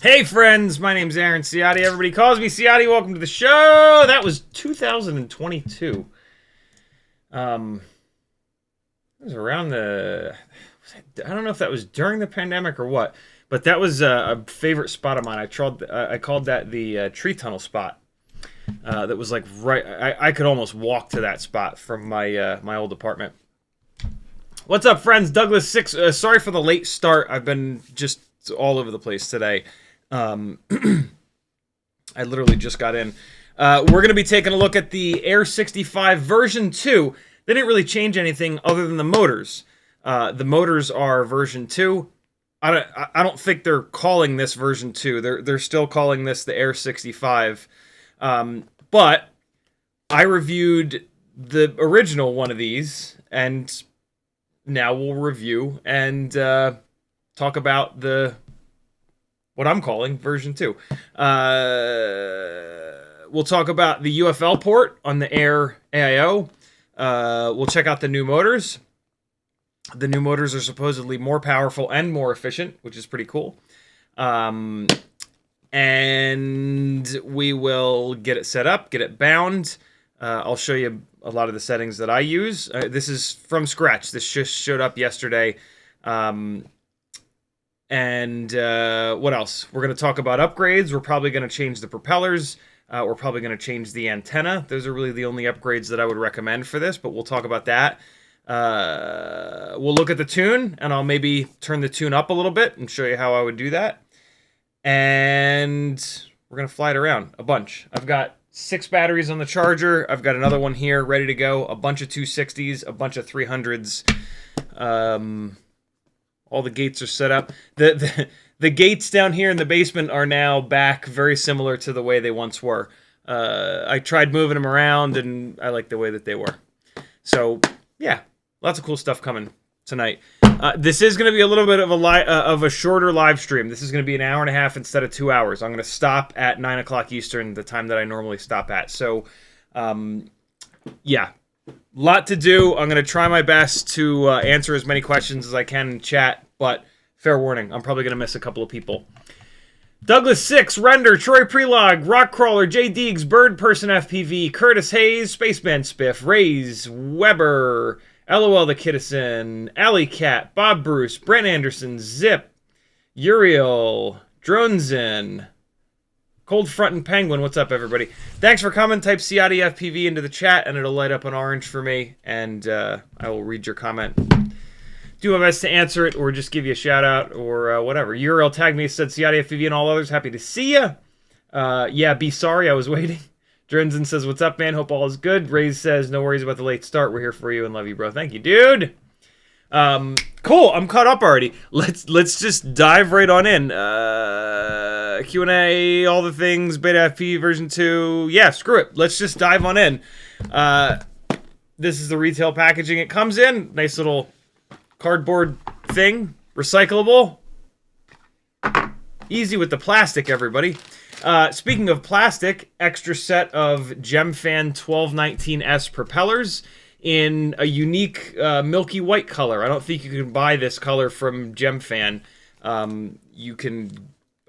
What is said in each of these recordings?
Hey friends, my name's Aaron Ciotti. Everybody calls me Ciotti. Welcome to the show. That was 2022. It was around the... I don't know if that was during the pandemic or what, but that was a favorite spot of mine. I called that the tree tunnel spot. That was like right... I could almost walk to that spot from my my old apartment. What's up, friends? Douglas 6. Sorry for the late start. I've been just all over the place today. I literally just got in. We're going to be taking a look at the Air65 version 2. They didn't really change anything other than the motors. The motors are version 2. I don't think they're calling this version 2. They're still calling this the Air65. But I reviewed the original one of these, and now we'll review and talk about what I'm calling version 2. We'll talk about the UFL port on the Air AIO. We'll check out the new motors. The new motors are supposedly more powerful and more efficient, which is pretty cool. And we will get it set up, get it bound. I'll show you a lot of the settings that I use. This is from scratch. This just showed up yesterday. And what else? We're going to talk about upgrades. We're probably going to change the propellers. We're probably going to change the antenna. Those are really the only upgrades that I would recommend for this, but we'll talk about that. We'll look at the tune, and I'll maybe turn the tune up a little bit and show you how I would do that. And we're going to fly it around a bunch. I've got 6 batteries on the charger. I've got another one here ready to go. A bunch of 260s, a bunch of 300s. All the gates are set up. The gates down here in the basement are now back very similar to the way they once were. I tried moving them around, and I like the way that they were. So, yeah, lots of cool stuff coming tonight. This is going to be a little bit of a shorter live stream. This is going to be an hour and a half instead of 2 hours. I'm going to stop at 9 o'clock Eastern, the time that I normally stop at. So, yeah, lot to do. I'm going to try my best to answer as many questions as I can in chat, but fair warning, I'm probably going to miss a couple of people. Douglas 6, Render, Troy Prelog, Rockcrawler, J Deegs, Bird Person FPV, Curtis Hayes, Spaceman Spiff, Rays, Weber, LOL the Kittison, Alley Cat, Bob Bruce, Brent Anderson, Zip, Uriel, Dronezin, Cold Front and Penguin. What's up, everybody? Thanks for coming. Type CiottiFPV into the chat, and it'll light up an orange for me, and I will read your comment. Do my best to answer it, or just give you a shout out, or whatever. Uriel tagged me, said CiottiFPV and all others. Happy to see ya. Yeah, be sorry, I was waiting. Drenzen says, what's up, man? Hope all is good. Raze says, no worries about the late start. We're here for you and love you, bro. Thank you, dude. Cool. I'm caught up already. Let's just dive right on in. Q&A, all the things, BetaFPV version 2. Yeah, screw it. Let's just dive on in. This is the retail packaging it comes in. Nice little cardboard thing, recyclable. Easy with the plastic, everybody. Speaking of plastic, extra set of GemFan 1219S propellers in a unique milky white color. I don't think you can buy this color from GemFan. I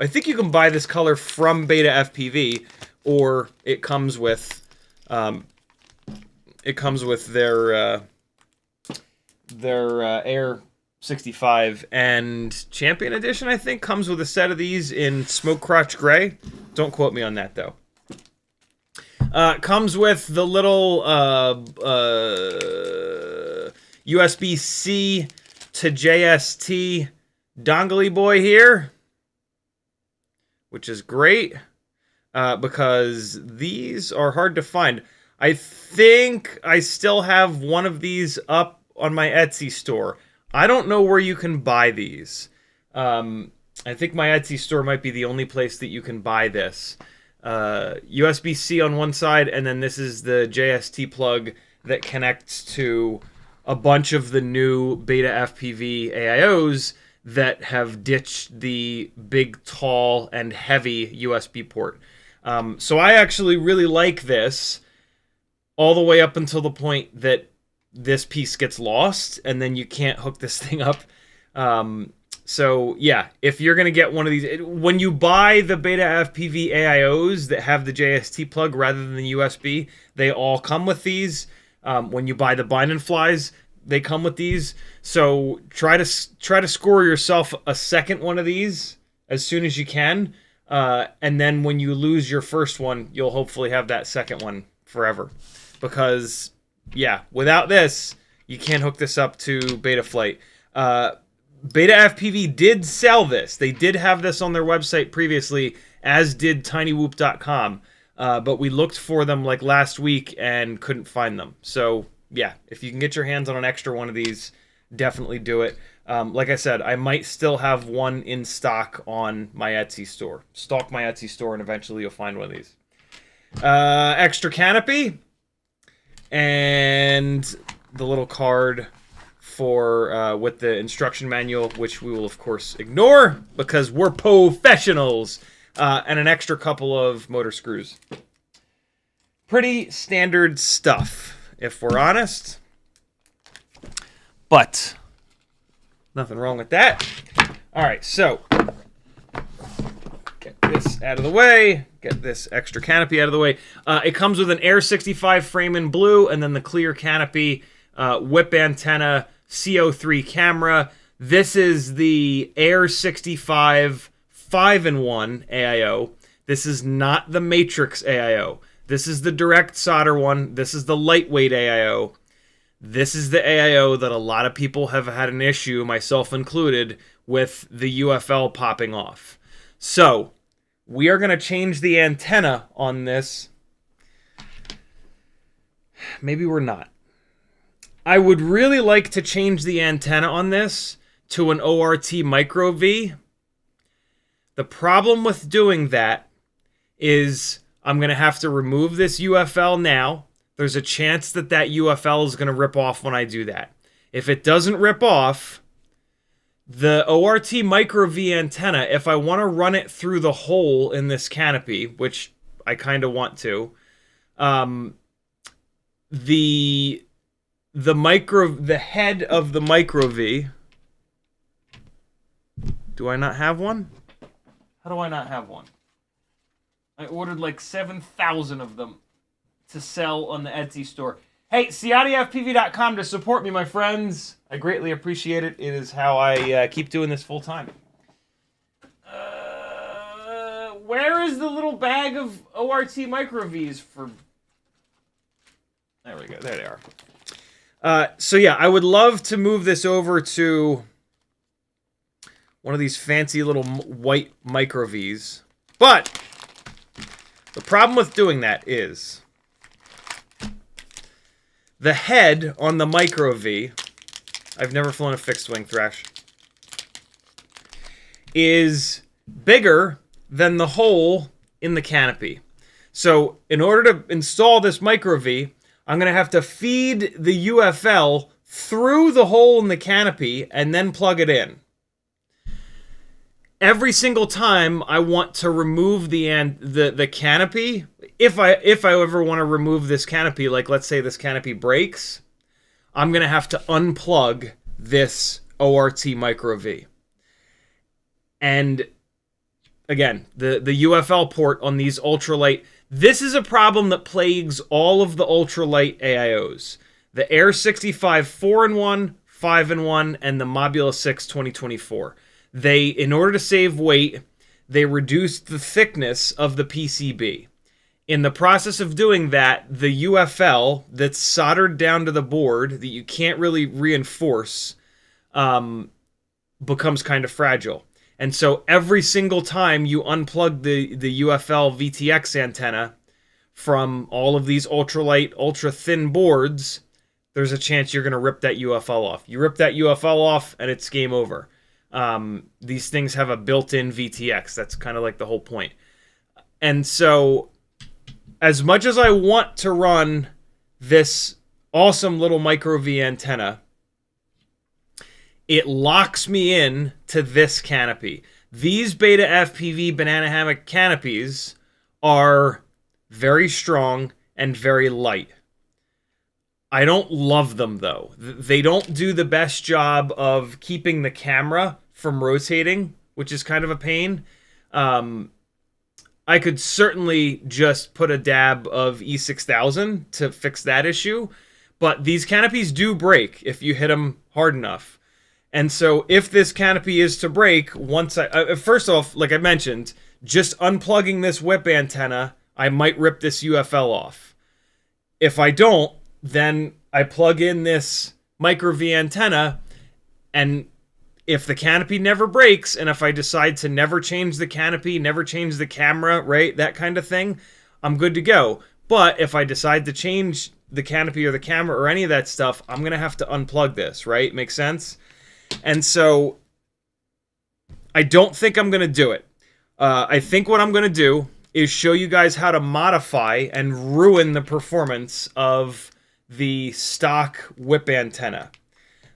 think you can buy this color from BetaFPV, or it comes with their Air65 and Champion Edition, I think, comes with a set of these in Smoke Crotch Gray. Don't quote me on that, though. Comes with the little USB-C to JST dongly boy here, which is great, because these are hard to find. I think I still have one of these up on my Etsy store. I don't know where you can buy these. I think my Etsy store might be the only place that you can buy this. USB-C on one side, and then this is the JST plug that connects to a bunch of the new BetaFPV AIOs that have ditched the big, tall, and heavy USB port. So I actually really like this, all the way up until the point that this piece gets lost, and then you can't hook this thing up. So yeah, if you're gonna get one of these, when you buy the BetaFPV AIOs that have the JST plug rather than the USB, they all come with these. When you buy the Bind and Flies, they come with these. So try to score yourself a second one of these as soon as you can, and then when you lose your first one, you'll hopefully have that second one forever. Because yeah, without this, you can't hook this up to Betaflight. BetaFPV did sell this. They did have this on their website previously, as did tinywhoop.com. But we looked for them like last week and couldn't find them. So yeah, if you can get your hands on an extra one of these, definitely do it. Like I said, I might still have one in stock on my Etsy store. Stalk my Etsy store and eventually you'll find one of these. Extra canopy. And the little card for with the instruction manual, which we will of course ignore because we're professionals, and an extra couple of motor screws. Pretty standard stuff, if we're honest, but nothing wrong with that. All right, so get this out of the way, get this extra canopy out of the way. It comes with an Air65 frame in blue, and then the clear canopy, whip antenna, CO3 camera. This is the Air65 5-in-1 AIO. This is not the Matrix AIO. This is the direct solder one. This is the lightweight AIO. This is the AIO that a lot of people have had an issue, myself included, with the UFL popping off. So, we are going to change the antenna on this. Maybe we're not. I would really like to change the antenna on this to an ORT Micro V. The problem with doing that is I'm going to have to remove this UFL now. There's a chance that that UFL is going to rip off when I do that. If it doesn't rip off, The ORT micro V antenna, if I want to run it through the hole in this canopy, which I kind of want to, the head of the micro V. Do I not have one? How do I not have one? I ordered like 7,000 of them to sell on the Etsy store. Hey, CiottiFPV.com to support me, my friends. I greatly appreciate it. It is how I keep doing this full time. Where is the little bag of ORT micro Vs for... There we go. There they are. So yeah, I would love to move this over to one of these fancy little white micro Vs. But the problem with doing that is the head on the micro V, I've never flown a fixed wing thrash, is bigger than the hole in the canopy. So in order to install this micro V, I'm going to have to feed the UFL through the hole in the canopy and then plug it in. Every single time I want to remove the canopy, if I ever want to remove this canopy, like let's say this canopy breaks, I'm going to have to unplug this ORT micro V. And again, the UFL port on these ultralight, this is a problem that plagues all of the ultralight AIOs. The Air65 4-in-1, 5-in-1, and the Mobula 6 2024. They, in order to save weight, they reduced the thickness of the PCB. In the process of doing that, the UFL that's soldered down to the board that you can't really reinforce becomes kind of fragile. And so every single time you unplug the UFL VTX antenna from all of these ultralight, ultra-thin boards, there's a chance you're going to rip that UFL off. You rip that UFL off, and it's game over. These things have a built-in VTX. That's kind of like the whole point. And so, as much as I want to run this awesome little micro V antenna, it locks me in to this canopy. These BetaFPV banana hammock canopies are very strong and very light. I don't love them, though. They don't do the best job of keeping the camera from rotating, which is kind of a pain. I could certainly just put a dab of E6000 to fix that issue, but these canopies do break if you hit them hard enough. And so if this canopy is to break, first off, like I mentioned, just unplugging this whip antenna, I might rip this UFL off. If I don't, then I plug in this micro V antenna, and if the canopy never breaks, and if I decide to never change the canopy, never change the camera, right, that kind of thing, I'm good to go. But if I decide to change the canopy or the camera or any of that stuff, I'm going to have to unplug this, right? Make sense? And so I don't think I'm going to do it. I think what I'm going to do is show you guys how to modify and ruin the performance of the stock whip antenna.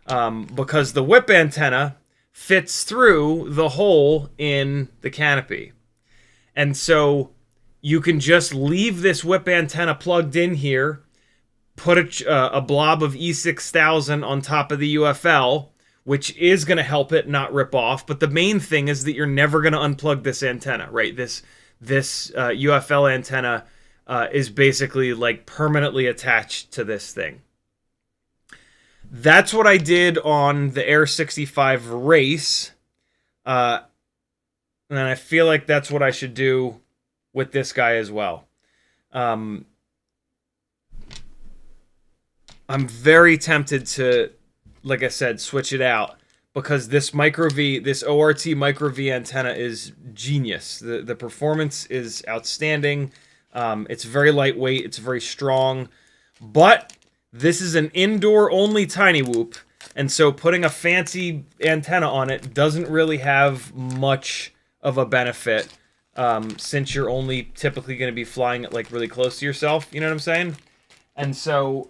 Because the whip antenna fits through the hole in the canopy. And so you can just leave this whip antenna plugged in here, put a blob of E6000 on top of the UFL, which is going to help it not rip off. But the main thing is that you're never going to unplug this antenna, right? This UFL antenna is basically like permanently attached to this thing. That's what I did on the Air65 race. And I feel like that's what I should do with this guy as well. I'm very tempted to, like I said, switch it out, because this micro V, this ORT micro V antenna is genius. The performance is outstanding. It's very lightweight. It's very strong. But this is an indoor-only tiny whoop, and so putting a fancy antenna on it doesn't really have much of a benefit, since you're only typically going to be flying it like really close to yourself. You know what I'm saying? And so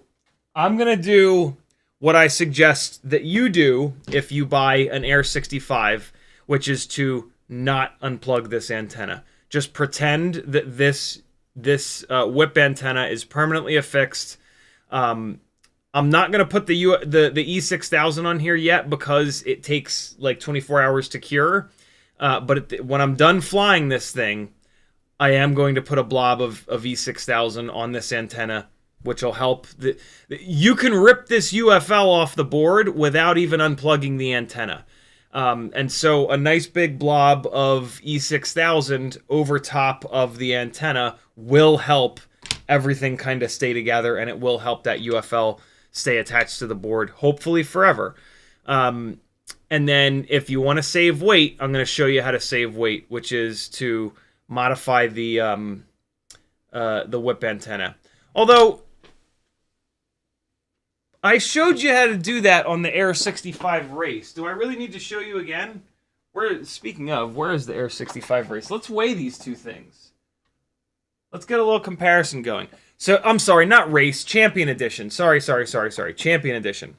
I'm going to do what I suggest that you do if you buy an Air65, which is to not unplug this antenna. Just pretend that this whip antenna is permanently affixed. I'm not going to put the E6000 on here yet because it takes like 24 hours to cure. But when I'm done flying this thing, I am going to put a blob of E6000 on this antenna, which will help. You can rip this UFL off the board without even unplugging the antenna. And so a nice big blob of E6000 over top of the antenna will help everything kind of stay together, and it will help that UFL stay attached to the board, hopefully forever. And then if you want to save weight, I'm going to show you how to save weight, which is to modify the whip antenna. Although I showed you how to do that on the Air65 race. Do I really need to show you again? Speaking of, where is the Air65 race? Let's weigh these two things. Let's get a little comparison going. So, I'm sorry, not race, Champion Edition. Sorry. Champion Edition.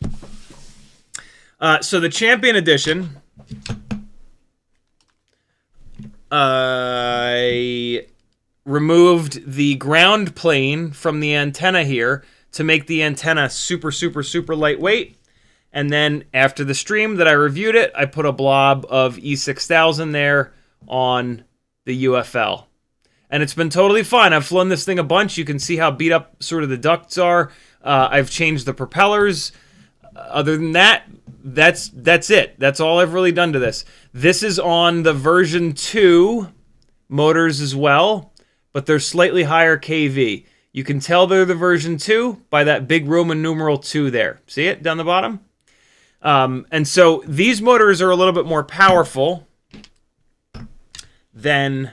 So the Champion Edition, I removed the ground plane from the antenna here to make the antenna super lightweight. And then after the stream that I reviewed it, I put a blob of E6000 there on the UFL. And it's been totally fine. I've flown this thing a bunch. You can see how beat up sort of the ducts are. I've changed the propellers. Other than that, that's it. That's all I've really done to this. This is on the version 2 motors as well, but they're slightly higher kV. You can tell they're the version 2 by that big Roman numeral 2 there. See it down the bottom? And so these motors are a little bit more powerful than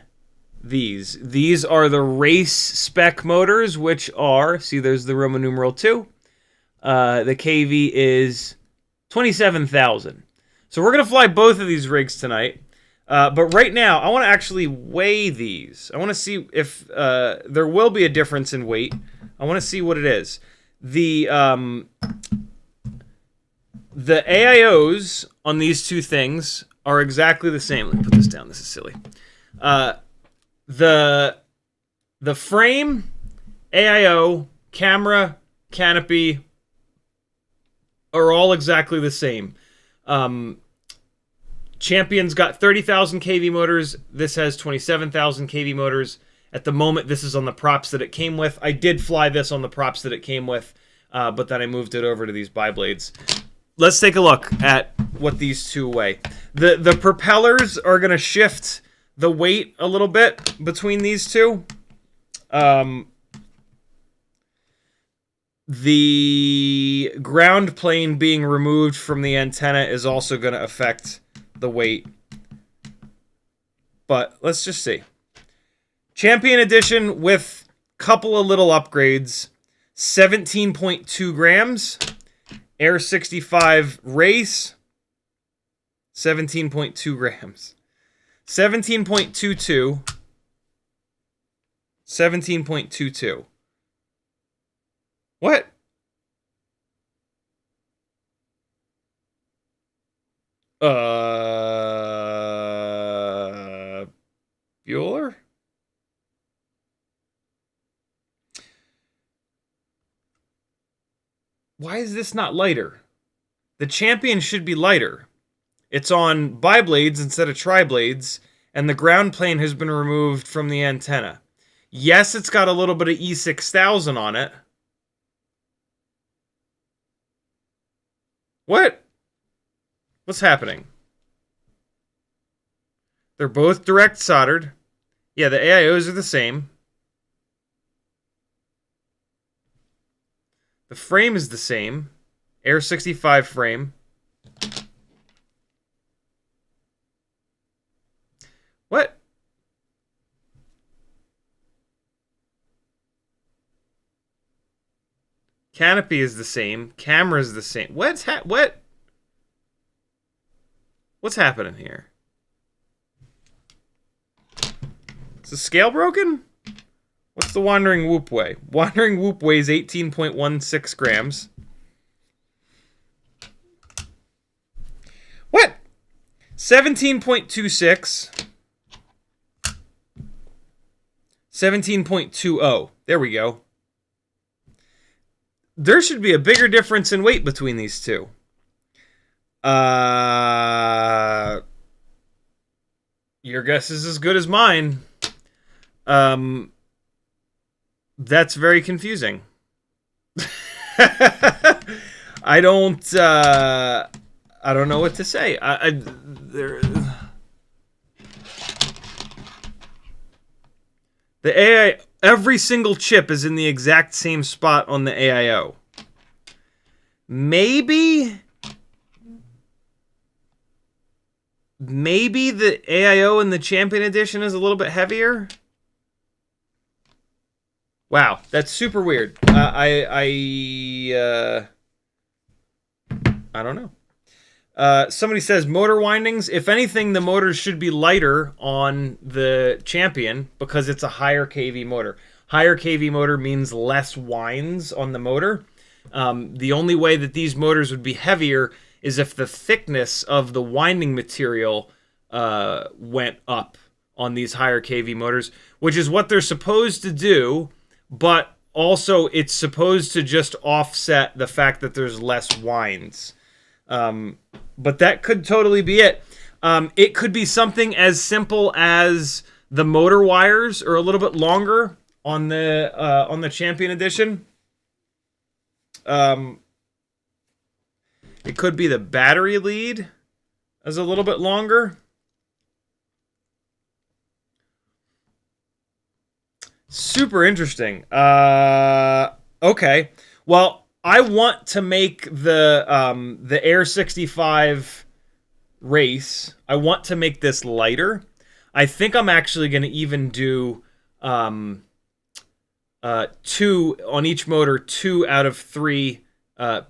these. These are the race spec motors, which are, see, there's the Roman numeral 2. The kV is 27,000. So we're going to fly both of these rigs tonight. But right now, I want to actually weigh these. I want to see if there will be a difference in weight. I want to see what it is. The AIOs on these two things are exactly the same. Let me put this down. This is silly. The frame, AIO, camera, canopy are all exactly the same. Champion's got 30,000 kV motors. This has 27,000 kV motors. At the moment, this is on the props that it came with. I did fly this on the props that it came with, but then I moved it over to these bi-blades. Let's take a look at what these two weigh. The propellers are going to shift the weight a little bit between these two. The ground plane being removed from the antenna is also going to affect the weight. But let's just see. Champion Edition with a couple of little upgrades. 17.2 grams. Air65 Race. 17.2 grams. 17.22. 17.22. What? Bueller? Why is this not lighter? The Champion should be lighter. It's on bi-blades instead of tri-blades, and the ground plane has been removed from the antenna. Yes, it's got a little bit of E6000 on it. What? What's happening? They're both direct soldered. Yeah, the AIOs are the same. The frame is the same. Air65 frame. What? Canopy is the same. Camera is the same. What's happening here? Is the scale broken? What's the Wandering Whoop weigh? Wandering Whoop weighs 18.16 grams. 17.26. 17.20. There we go. There should be a bigger difference in weight between these two. Your guess is as good as mine. That's very confusing. I don't know what to say. The AI, every single chip is in the exact same spot on the AIO. Maybe the AIO in the Champion Edition is a little bit heavier. Wow, that's super weird. I don't know. Somebody says motor windings. If anything, the motors should be lighter on the Champion because it's a higher kV motor. Higher kV motor means less winds on the motor. The only way that these motors would be heavier is if the thickness of the winding material went up on these higher kV motors, which is what they're supposed to do, but also it's supposed to just offset the fact that there's less winds. But that could totally be it. It could be something as simple as the motor wires are a little bit longer on the Champion Edition. It could be the battery lead is a little bit longer. Super interesting. Okay. Well, I want to make the Air65 race. I want to make this lighter. I think I'm actually going to even do 2 on each motor, 2 out of 3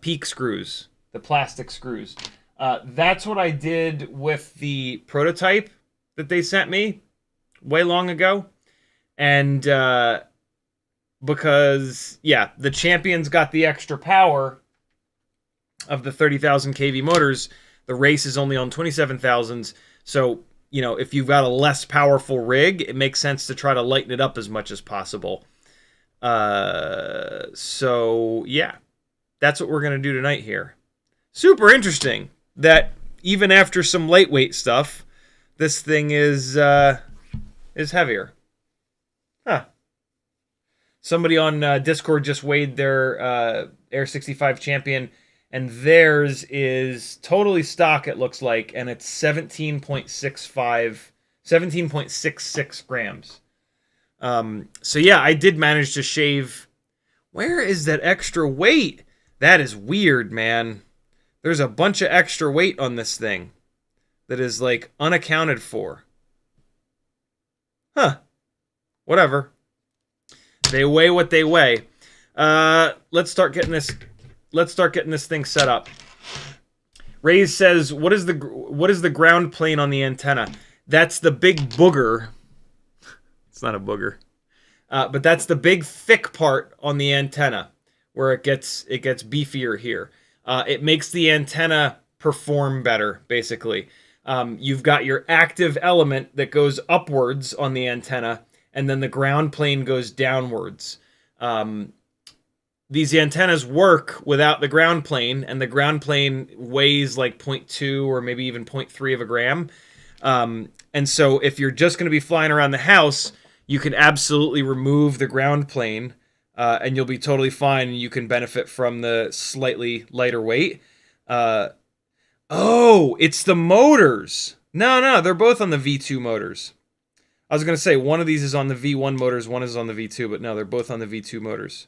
peak screws, the plastic screws. That's what I did with the prototype that they sent me way long ago. And because, yeah, the Champion's got the extra power of the 30,000 kV motors. The race is only on 27,000s. So, you know, if you've got a less powerful rig, it makes sense to try to lighten it up as much as possible. So, yeah, that's what we're going to do tonight here. Super interesting that even after some lightweight stuff, this thing is heavier. Huh. Somebody on Discord just weighed their Air65 Champion, and theirs is totally stock, it looks like, and it's 17.66 grams. So yeah, I did manage to shave. Where is that extra weight? That is weird, man. There's a bunch of extra weight on this thing that is, like, unaccounted for. Huh. Whatever. They weigh what they weigh. Let's start getting this thing set up. Ray's says, what is the ground plane on the antenna? That's the big booger. It's not a booger. But that's the big thick part on the antenna where it gets beefier here. It makes the antenna perform better, basically. You've got your active element that goes upwards on the antenna, and then the ground plane goes downwards. These antennas work without the ground plane, and the ground plane weighs like 0.2 or maybe even 0.3 of a gram. And so if you're just going to be flying around the house, you can absolutely remove the ground plane, and you'll be totally fine. You can benefit from the slightly lighter weight. Oh, it's the motors. No, they're both on the V2 motors. I was going to say one of these is on the V1 motors, one is on the V2, but no, they're both on the V2 motors.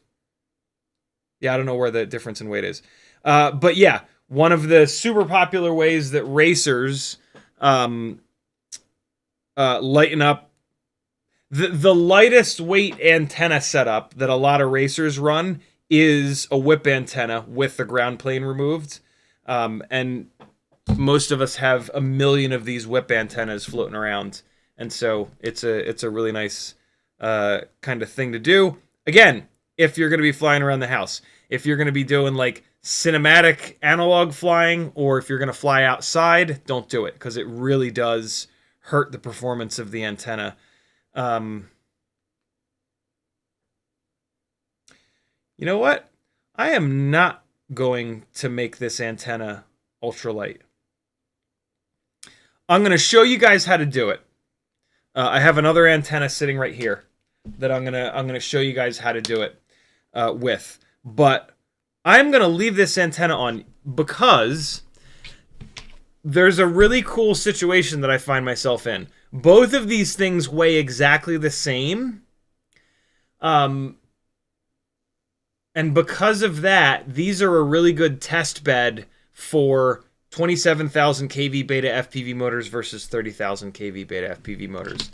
Yeah, I don't know where the difference in weight is. But yeah, one of the super popular ways that racers lighten up, the lightest weight antenna setup that a lot of racers run is a whip antenna with the ground plane removed. And most of us have a million of these whip antennas floating around. And so it's a really nice kind of thing to do. Again, if you're going to be flying around the house. If you're going to be doing like cinematic analog flying, or if you're going to fly outside, don't do it, because it really does hurt the performance of the antenna. You know what? I am not going to make this antenna ultralight. I'm going to show you guys how to do it. I have another antenna sitting right here that I'm gonna show you guys how to do it with. But I'm gonna leave this antenna on because there's a really cool situation that I find myself in. Both of these things weigh exactly the same. And because of that, these are a really good test bed for 27,000 kV Beta FPV motors versus 30,000 kV Beta FPV motors.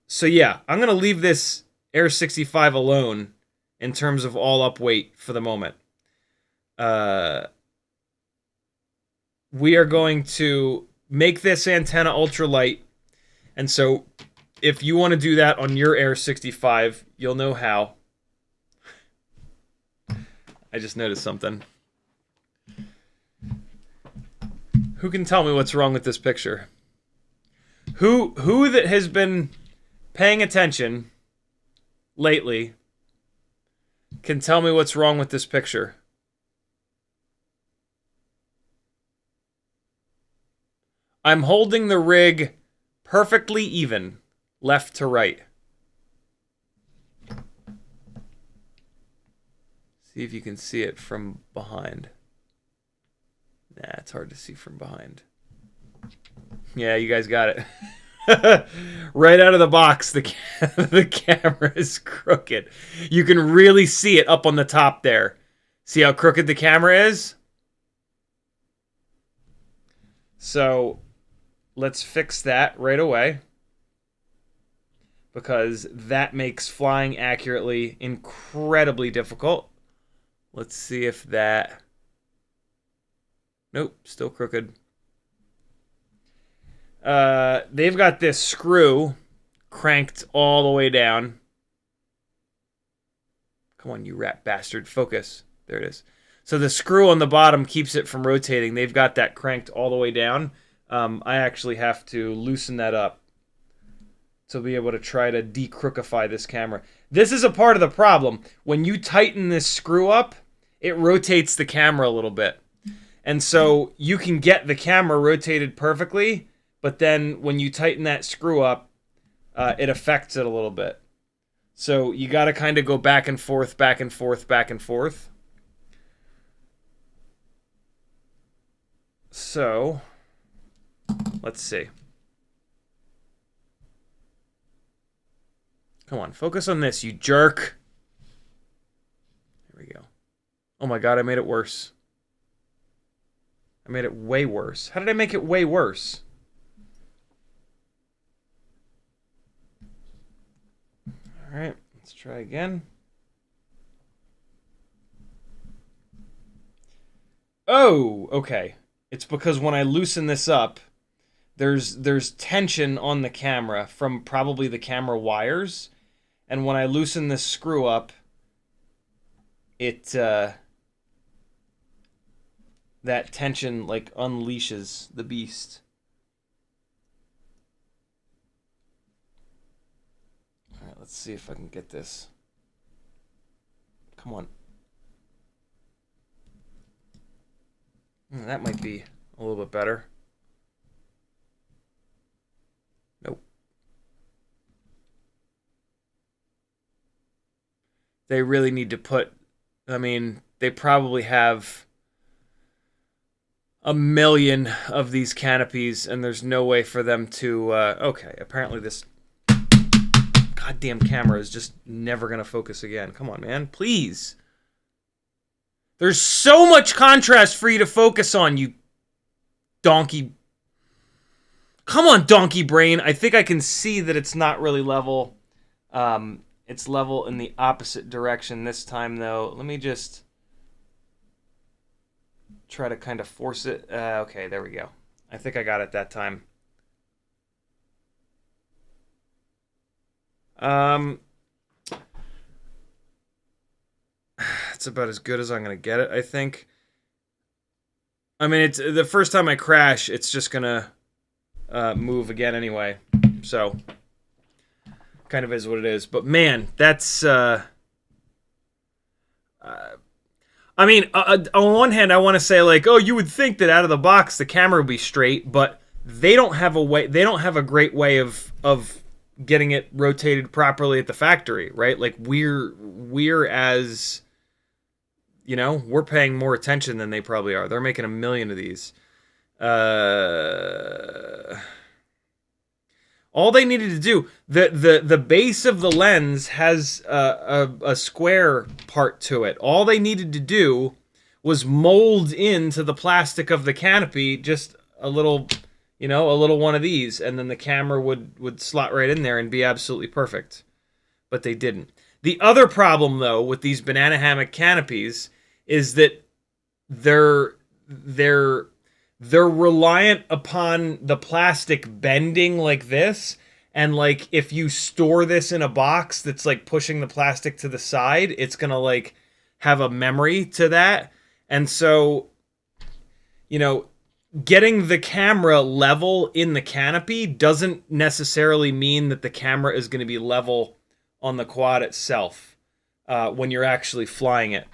So yeah, I'm going to leave this Air65 alone in terms of all up weight for the moment. We are going to make this antenna ultralight. And so if you want to do that on your Air65, you'll know how. I just noticed something. Who can tell me what's wrong with this picture? Who that has been paying attention lately can tell me what's wrong with this picture? I'm holding the rig perfectly even, left to right. See if you can see it from behind. Nah, it's hard to see from behind. Yeah, you guys got it. Right out of the box, the camera is crooked. You can really see it up on the top there. See how crooked the camera is? So let's fix that right away, because that makes flying accurately incredibly difficult. Let's see if that... Nope, still crooked. They've got this screw cranked all the way down. Come on, you rat bastard. Focus. There it is. So the screw on the bottom keeps it from rotating. They've got that cranked all the way down. I actually have to loosen that up to be able to try to de-crookify this camera. This is a part of the problem. When you tighten this screw up, it rotates the camera a little bit. And so you can get the camera rotated perfectly, but then when you tighten that screw up, it affects it a little bit. So you got to kind of go back and forth, back and forth, back and forth. So let's see. Come on, focus on this, you jerk. There we go. Oh my God, I made it worse. I made it way worse. How did I make it way worse? All right, let's try again. Oh, okay. It's because when I loosen this up, there's tension on the camera from probably the camera wires. And when I loosen this screw up, it that tension like unleashes the beast. All right, let's see if I can get this. Come on. That might be a little bit better. Nope. They really need to put, I mean, they probably have a million of these canopies, and there's no way for them to, okay, apparently this goddamn camera is just never going to focus again. Come on, man, please. There's so much contrast for you to focus on, you donkey. Come on, donkey brain. I think I can see that it's not really level. It's level in the opposite direction this time, though. Let me just try to kind of force it. Okay, there we go. I think I got it that time. It's That's about as good as I'm gonna get it, I think. I mean, it's the first time I crash, it's just gonna move again anyway. So, kind of is what it is. But man, that's. I mean, on one hand, I want to say like, oh, you would think that out of the box the camera would be straight, but they don't have a way. They don't have a great way of getting it rotated properly at the factory, right? Like we're as, you know, we're paying more attention than they probably are. They're making 1 million of these. All they needed to do, the base of the lens has a square part to it. All they needed to do was mold into the plastic of the canopy just a little, you know, a little one of these, and then the camera would slot right in there and be absolutely perfect. But they didn't. The other problem, though, with these banana hammock canopies is that they're reliant upon the plastic bending like this, and like if you store this in a box that's like pushing the plastic to the side, it's gonna like have a memory to that. And so, you know, getting the camera level in the canopy doesn't necessarily mean that the camera is going to be level on the quad itself when you're actually flying it.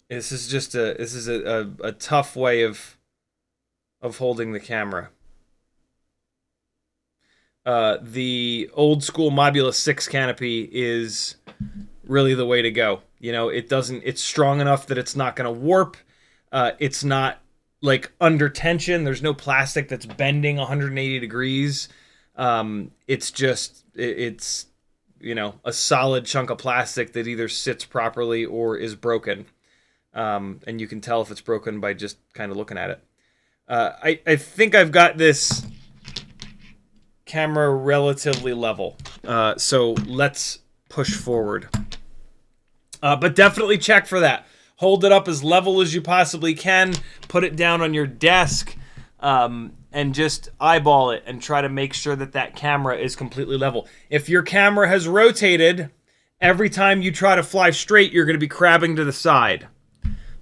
This is just a tough way of holding the camera. The old school Mobula 6 canopy is really the way to go. You know, it's strong enough that it's not going to warp. It's not like under tension. There's no plastic that's bending 180 degrees. It's you know, a solid chunk of plastic that either sits properly or is broken. And you can tell if it's broken by just kind of looking at it. I think I've got this camera relatively level. So let's push forward. But definitely check for that. Hold it up as level as you possibly can. Put it down on your desk. And just eyeball it and try to make sure that that camera is completely level. If your camera has rotated, every time you try to fly straight, you're going to be crabbing to the side.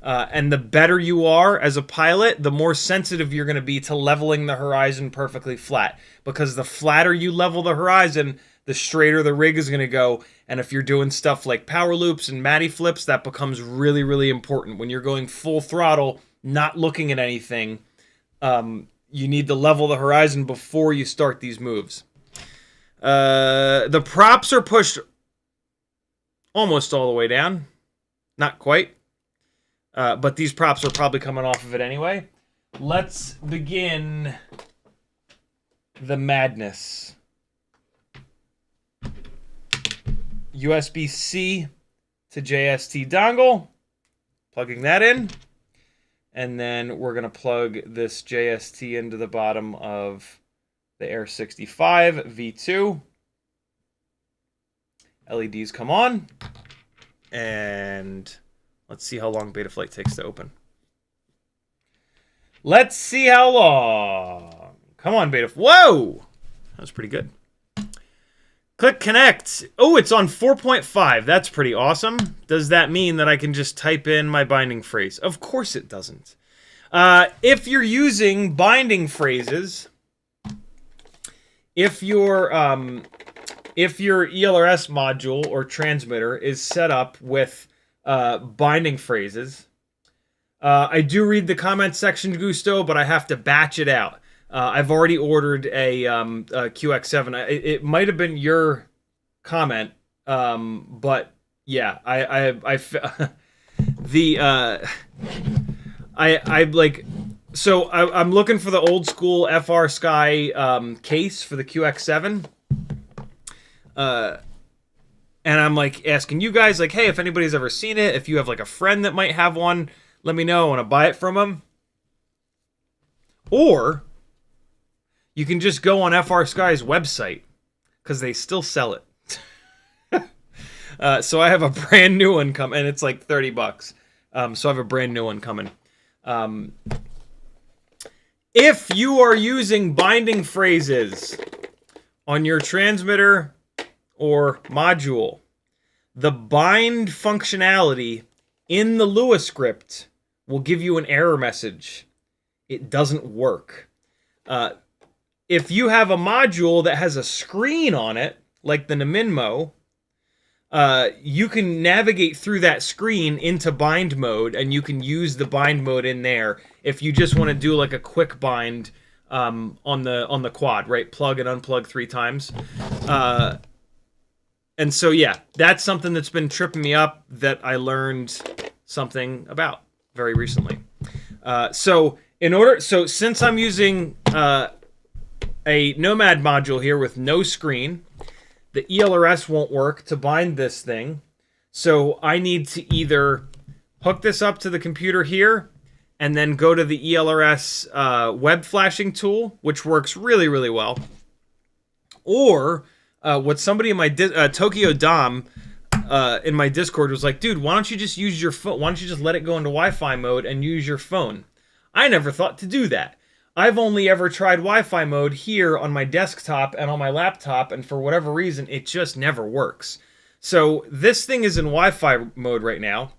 And the better you are as a pilot, the more sensitive you're going to be to leveling the horizon perfectly flat. Because the flatter you level the horizon, the straighter the rig is going to go. And if you're doing stuff like power loops and Matty flips, that becomes really, really important. When you're going full throttle, not looking at anything, you need to level the horizon before you start these moves. The props are pushed almost all the way down. Not quite. But these props are probably coming off of it anyway. Let's begin the madness. USB-C to JST dongle. Plugging that in. And then we're going to plug this JST into the bottom of the Air65 V2. LEDs come on. And let's see how long Betaflight takes to open. Let's see how long. Come on, Beta. Whoa! That was pretty good. Click connect. Oh, it's on 4.5. That's pretty awesome. Does that mean that I can just type in my binding phrase? Of course it doesn't. If you're using binding phrases, if your ELRS module or transmitter is set up with binding phrases, I do read the comment section, Gusto, but I have to batch it out. I've already ordered a QX7. It might have been your comment, but yeah, I like. So I'm looking for the old school FR Sky case for the QX7, and I'm like asking you guys, like, hey, if anybody's ever seen it, if you have like a friend that might have one, let me know. I want to buy it from them, or you can just go on FR Sky's website, because they still sell it. So I have a brand new one coming, and it's like $30. So I have a brand new one coming. If you are using binding phrases on your transmitter or module, the bind functionality in the Lua script will give you an error message. It doesn't work. If you have a module that has a screen on it, like the Naminmo, you can navigate through that screen into bind mode, and you can use the bind mode in there if you just want to do like a quick bind on the quad, right? Plug and unplug 3 times. And so, yeah, that's something that's been tripping me up that I learned something about very recently. So since I'm using a Nomad module here with no screen, the ELRS won't work to bind this thing. So I need to either hook this up to the computer here and then go to the ELRS web flashing tool, which works really, really well. Or what somebody in my Tokyo Dom in my Discord was like, dude, why don't you just use your phone? Why don't you just let it go into Wi-Fi mode and use your phone? I never thought to do that. I've only ever tried Wi-Fi mode here on my desktop and on my laptop, and for whatever reason, it just never works. So this thing is in Wi-Fi mode right now.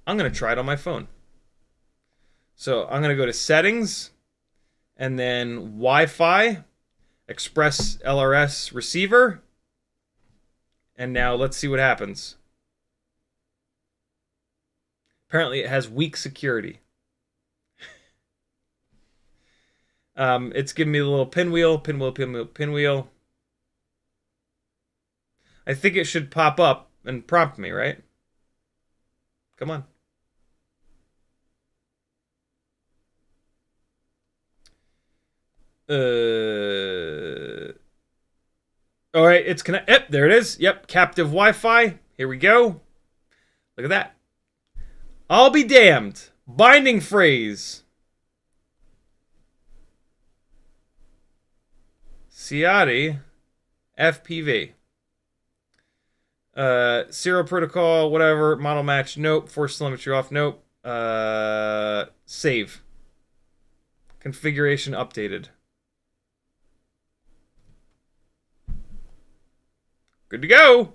I'm going to try it on my phone. So I'm going to go to Settings, and then Wi-Fi, Express LRS Receiver, and now let's see what happens. Apparently it has weak security. It's giving me a little pinwheel. I think it should pop up and prompt me, right? Come on. All right, it's connect. Yep, there it is. Yep, captive Wi-Fi. Here we go. Look at that. I'll be damned. Binding phrase. CiottiFPV. Serial protocol, whatever. Model match, nope. Force telemetry off, nope. Save. Configuration updated. Good to go.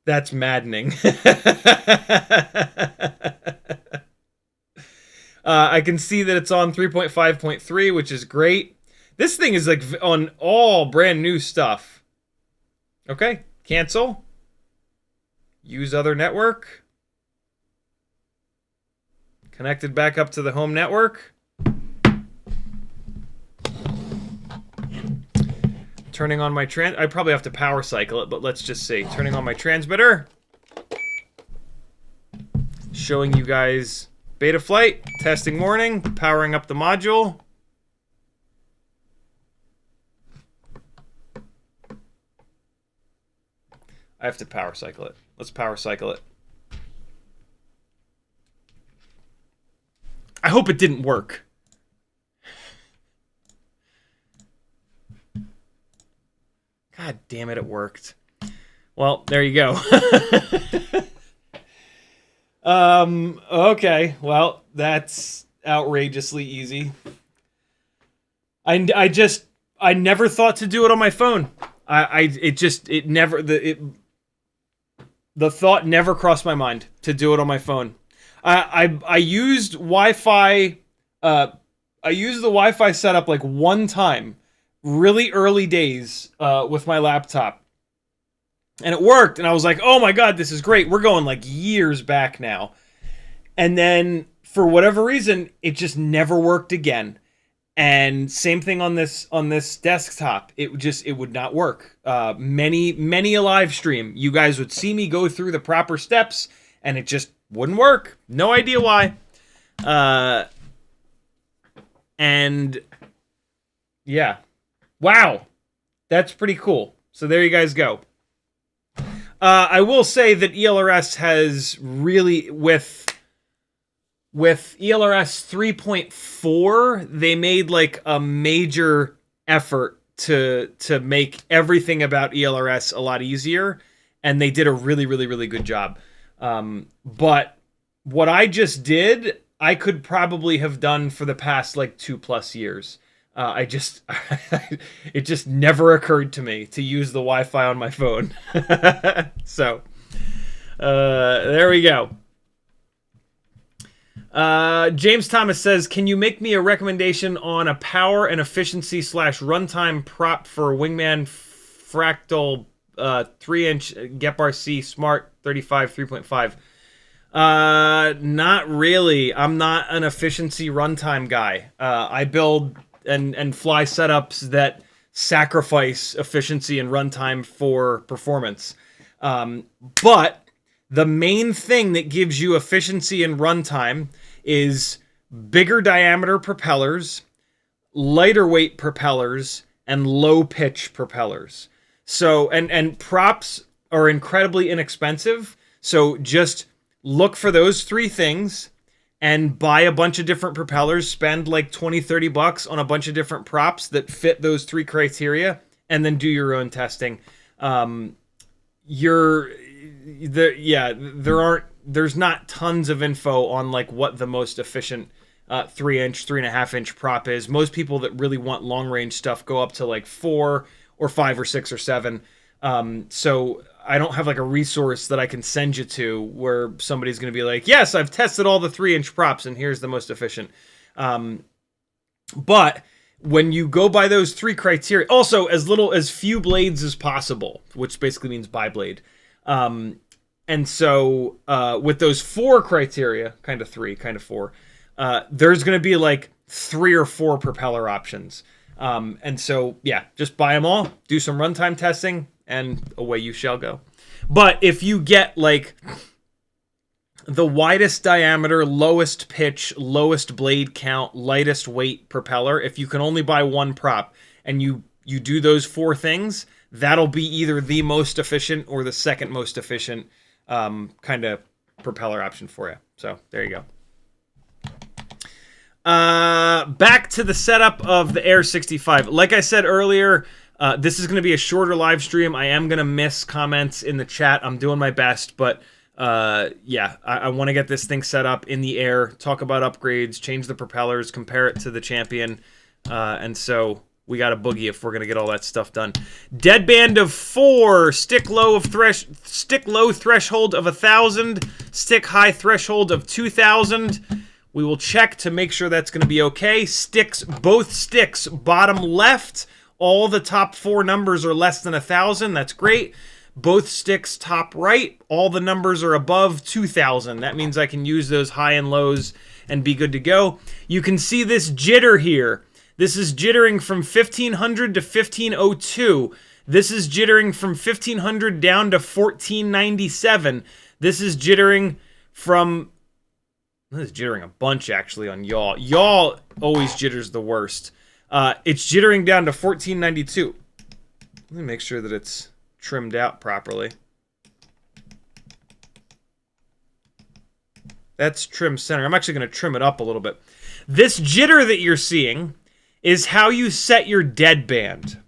That's maddening. I can see that it's on 3.5.3, which is great. This thing is like on all brand new stuff. Okay, cancel. Use other network. Connected back up to the home network. Turning on my I probably have to power cycle it, but let's just see. Turning on my transmitter. Showing you guys Betaflight, testing warning, powering up the module. I have to power cycle it. Let's power cycle it. I hope it didn't work. God damn it, it worked. Well, there you go. Okay, well, that's outrageously easy. I never thought to do it on my phone. The thought never crossed my mind to do it on my phone. I used Wi-Fi, I used the Wi-Fi setup like one time, really early days, with my laptop. And it worked, and I was like, oh my god, this is great. We're going like years back now. And then, for whatever reason, it just never worked again. And same thing on this desktop. It would not work. Many a live stream, you guys would see me go through the proper steps, and it just wouldn't work. No idea why. And yeah. Wow. That's pretty cool. So there you guys go. I will say that ELRS has really, with ELRS 3.4, they made like a major effort to make everything about ELRS a lot easier, and they did a really, really, really good job. But what I just did, I could probably have done for the past like 2+ years. I just it just never occurred to me to use the Wi-Fi on my phone. So there we go. James Thomas says, can you make me a recommendation on a power and efficiency / runtime prop for Wingman Fractal 3-inch GEP-RC Smart 35 3.5? Not really. I'm not an efficiency runtime guy. I build and fly setups that sacrifice efficiency and runtime for performance. But the main thing that gives you efficiency and runtime is bigger diameter propellers, lighter weight propellers, and low pitch propellers. So, and props are incredibly inexpensive. So just look for those three things and buy a bunch of different propellers, spend like 20, 30 bucks on a bunch of different props that fit those three criteria, and then do your own testing. There's not tons of info on like what the most efficient 3-inch, 3.5-inch prop is. Most people that really want long range stuff go up to like 4 or 5 or 6 or 7. So I don't have like a resource that I can send you to where somebody's going to be like, yes, I've tested all the 3-inch props and here's the most efficient. But when you go by those three criteria, also as few blades as possible, which basically means bi-blade. And so with those 4 criteria, kind of 3, kind of 4, there's going to be like 3 or 4 propeller options. And so, yeah, just buy them all, do some runtime testing, and away you shall go. But if you get like the widest diameter, lowest pitch, lowest blade count, lightest weight propeller, if you can only buy one prop and you do those 4 things, that'll be either the most efficient or the second most efficient kind of propeller option for you. So there you go. Back to the setup of the Air65. Like I said earlier, this is going to be a shorter live stream. I am going to miss comments in the chat. I'm doing my best, but yeah, I want to get this thing set up in the air, talk about upgrades, change the propellers, compare it to the Champion, and so we got a boogie if we're going to get all that stuff done. Deadband of 4, stick low threshold of 1,000, stick high threshold of 2,000. We will check to make sure that's going to be okay. Both sticks, bottom left, all the top 4 numbers are less than 1,000. That's great. Both sticks top right, all the numbers are above 2,000. That means I can use those high and lows and be good to go. You can see this jitter here. This is jittering from 1500 to 1502. This is jittering from 1500 down to 1497. This is jittering from... This is jittering a bunch, actually, on yaw. Yaw always jitters the worst. It's jittering down to 1492. Let me make sure that it's trimmed out properly. That's trim center. I'm actually going to trim it up a little bit. This jitter that you're seeing is how you set your deadband.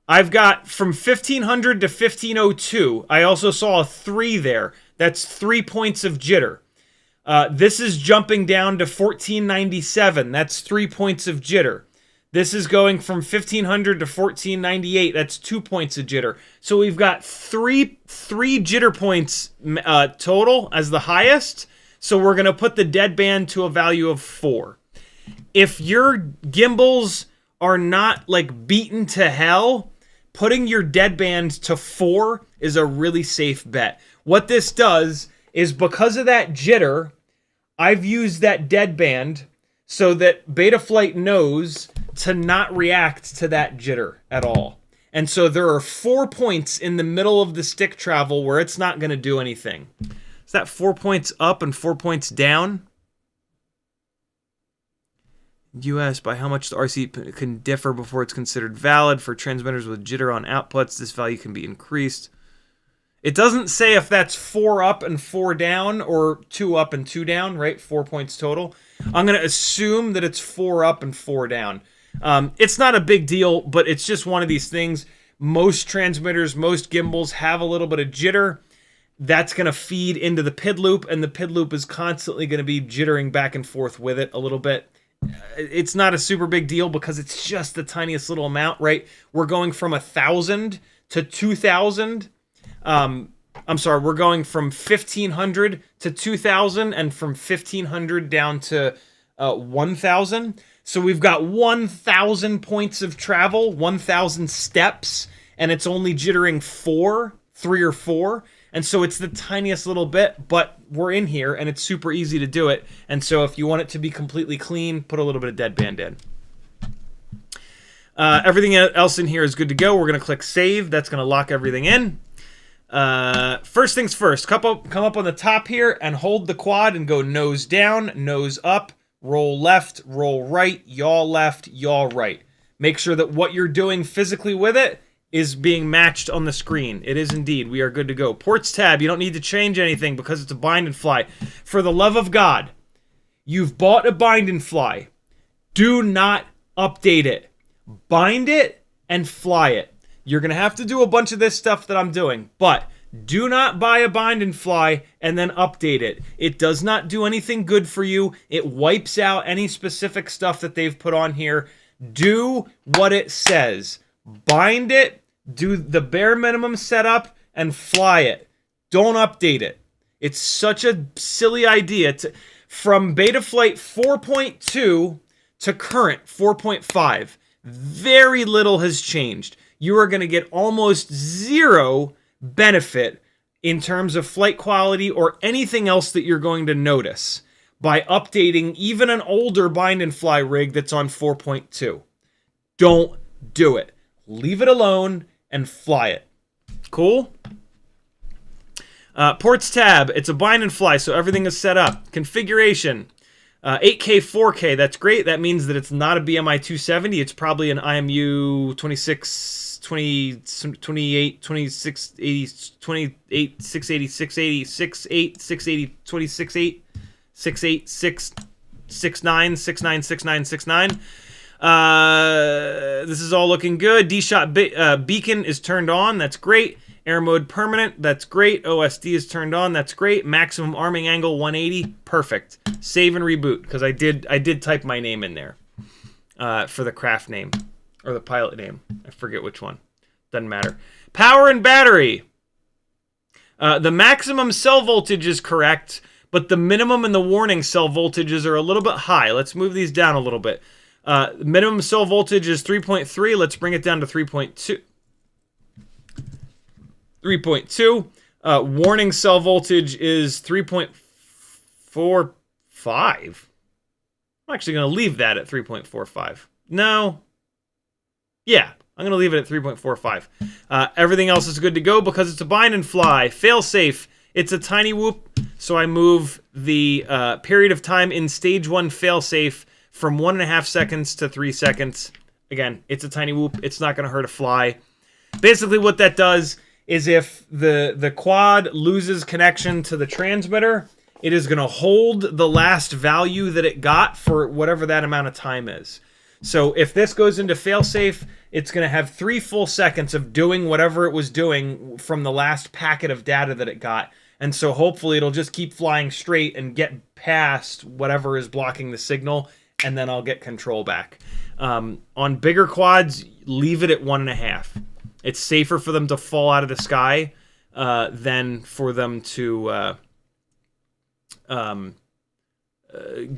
I've got from 1500 to 1502. I also saw a 3 there. That's 3 points of jitter. This is jumping down to 1497. That's 3 points of jitter. This is going from 1500 to 1498. That's 2 points of jitter. So we've got three jitter points total as the highest. So we're going to put the deadband to a value of 4. If your gimbals are not like beaten to hell, putting your deadband to 4 is a really safe bet. What this does is, because of that jitter, I've used that deadband so that Betaflight knows to not react to that jitter at all. And so there are 4 points in the middle of the stick travel where it's not going to do anything. Is that 4 points up and 4 points down? US, by how much the RC can differ before it's considered valid. For transmitters with jitter on outputs, this value can be increased. It doesn't say if that's 4 up and 4 down or 2 up and 2 down, right? 4 points total. I'm going to assume that it's 4 up and 4 down. It's not a big deal, but it's just one of these things. Most transmitters, most gimbals have a little bit of jitter. That's going to feed into the PID loop, and the PID loop is constantly going to be jittering back and forth with it a little bit. it's not a super big deal because it's just the tiniest little amount, right? We're going from 1,000 to 2,000. I'm sorry, we're going from 1,500 to 2,000 and from 1,500 down to 1,000. So we've got 1,000 points of travel, 1,000 steps, and it's only jittering 3 or 4. And so it's the tiniest little bit, but we're in here and it's super easy to do it. And so if you want it to be completely clean, put a little bit of deadband in. Everything else in here is good to go. We're going to click save. That's going to lock everything in. First things first, come up on the top here and hold the quad and go nose down, nose up, roll left, roll right, yaw left, yaw right. Make sure that what you're doing physically with it is being matched on the screen. It is indeed. We are good to go. Ports tab, you don't need to change anything because it's a bind and fly. For the love of God, you've bought a bind and fly. Do not update it. Bind it and fly it. You're going to have to do a bunch of this stuff that I'm doing, but do not buy a bind and fly and then update it. It does not do anything good for you. It wipes out any specific stuff that they've put on here. Do what it says. Bind it, do the bare minimum setup, and fly it. Don't update it. It's such a silly idea. From Betaflight 4.2 to current 4.5, very little has changed. You are going to get almost zero benefit in terms of flight quality or anything else that you're going to notice by updating even an older bind and fly rig that's on 4.2. Don't do it. Leave it alone and fly it. Cool? Ports tab, it's a bind and fly, so everything is set up. Configuration, 8K, 4K, that's great. That means that it's not a BMI 270. It's probably an IMU 26, 20, 28, 26, 80, 28, 680, 680, 68, 680, 26, 8, 68, 6, 69, 69, 69, 69. This is all looking good. D-Shot beacon is turned on. That's great. Air mode permanent. That's great. OSD is turned on. That's great. Maximum arming angle 180. Perfect. Save and reboot because I did type my name in there for the craft name or the pilot name. I forget which one. Doesn't matter. Power and battery. The maximum cell voltage is correct, but the minimum and the warning cell voltages are a little bit high. Let's move these down a little bit. Minimum cell voltage is 3.3. Let's bring it down to 3.2. 3.2. Warning cell voltage is 3.45. I'm actually going to leave that at 3.45. No. Yeah, I'm going to leave it at 3.45. Everything else is good to go because it's a bind and fly. Fail safe. It's a tiny whoop, so I move the period of time in stage 1 fail safe from 1.5 seconds to 3 seconds. Again, it's a tiny whoop. It's not going to hurt a fly. Basically what that does is if the quad loses connection to the transmitter, it is going to hold the last value that it got for whatever that amount of time is. So if this goes into failsafe, it's going to have 3 full seconds of doing whatever it was doing from the last packet of data that it got. And so hopefully it'll just keep flying straight and get past whatever is blocking the signal, and then I'll get control back. On bigger quads, leave it at 1.5. It's safer for them to fall out of the sky than for them to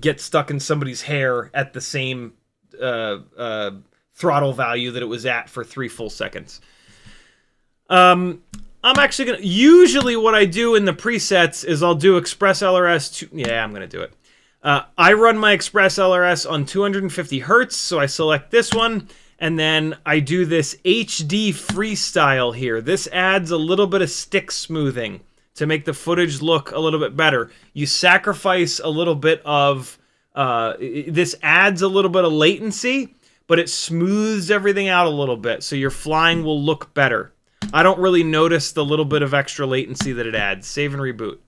get stuck in somebody's hair at the same throttle value that it was at for 3 full seconds. I'm actually going to... Usually what I do in the presets is I'll do Express LRS... Yeah, I'm going to do it. I run my Express LRS on 250 hertz, so I select this one, and then I do this HD freestyle here. This adds a little bit of stick smoothing to make the footage look a little bit better. You sacrifice a little bit of... this adds a little bit of latency, but it smooths everything out a little bit, so your flying will look better. I don't really notice the little bit of extra latency that it adds. Save and reboot.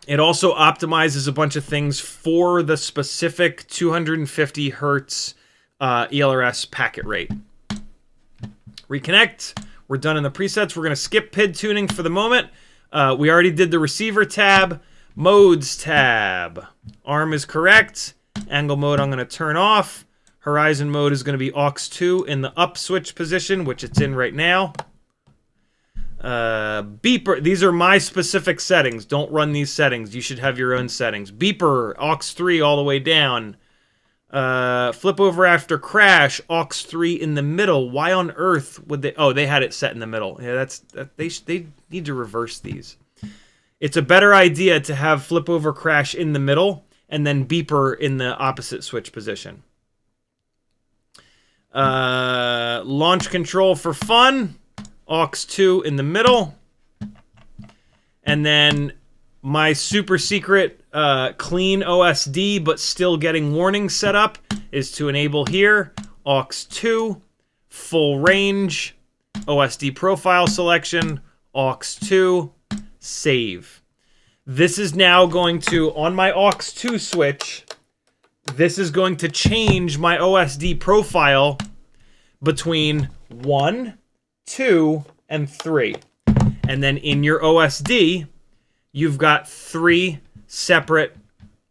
It also optimizes a bunch of things for the specific 250 hertz ELRS packet rate. Reconnect. We're done in the presets. We're going to skip PID tuning for the moment. We already did the receiver tab. Modes tab. Arm is correct. Angle mode I'm going to turn off. Horizon mode is going to be aux2 in the up switch position, which it's in right now. Beeper, these are my specific settings. Don't run these settings. You should have your own settings. Beeper, aux3 all the way down. Flip over after crash, aux3 in the middle. Why on earth would they? Oh, they had it set in the middle. Yeah, they need to reverse these. It's a better idea to have flip over crash in the middle and then beeper in the opposite switch position. Launch control for fun, aux2 in the middle. And then my super secret clean OSD but still getting warnings set up is to enable here, aux2, full range, OSD profile selection, aux2, save. This is now going to, on my aux2 switch, this is going to change my OSD profile between 1, 2, and 3. And then in your OSD, you've got 3 separate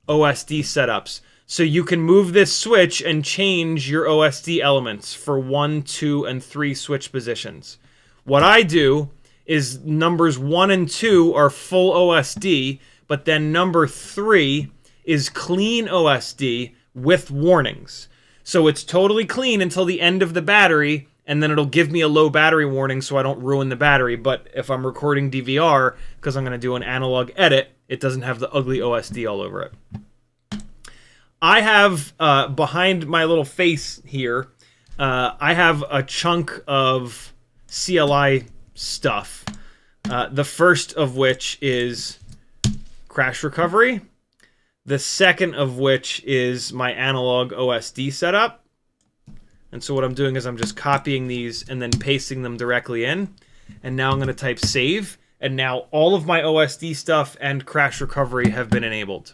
OSD setups. So you can move this switch and change your OSD elements for 1, 2, and 3 switch positions. What I do is numbers 1 and 2 are full OSD, but then number 3 is clean OSD with warnings. So it's totally clean until the end of the battery, and then it'll give me a low battery warning so I don't ruin the battery. But if I'm recording DVR, because I'm going to do an analog edit, it doesn't have the ugly OSD all over it. I have, behind my little face here, I have a chunk of CLI stuff. The first of which is crash recovery. The second of which is my analog OSD setup. And so what I'm doing is I'm just copying these and then pasting them directly in. And now I'm going to type save. And now all of my OSD stuff and crash recovery have been enabled.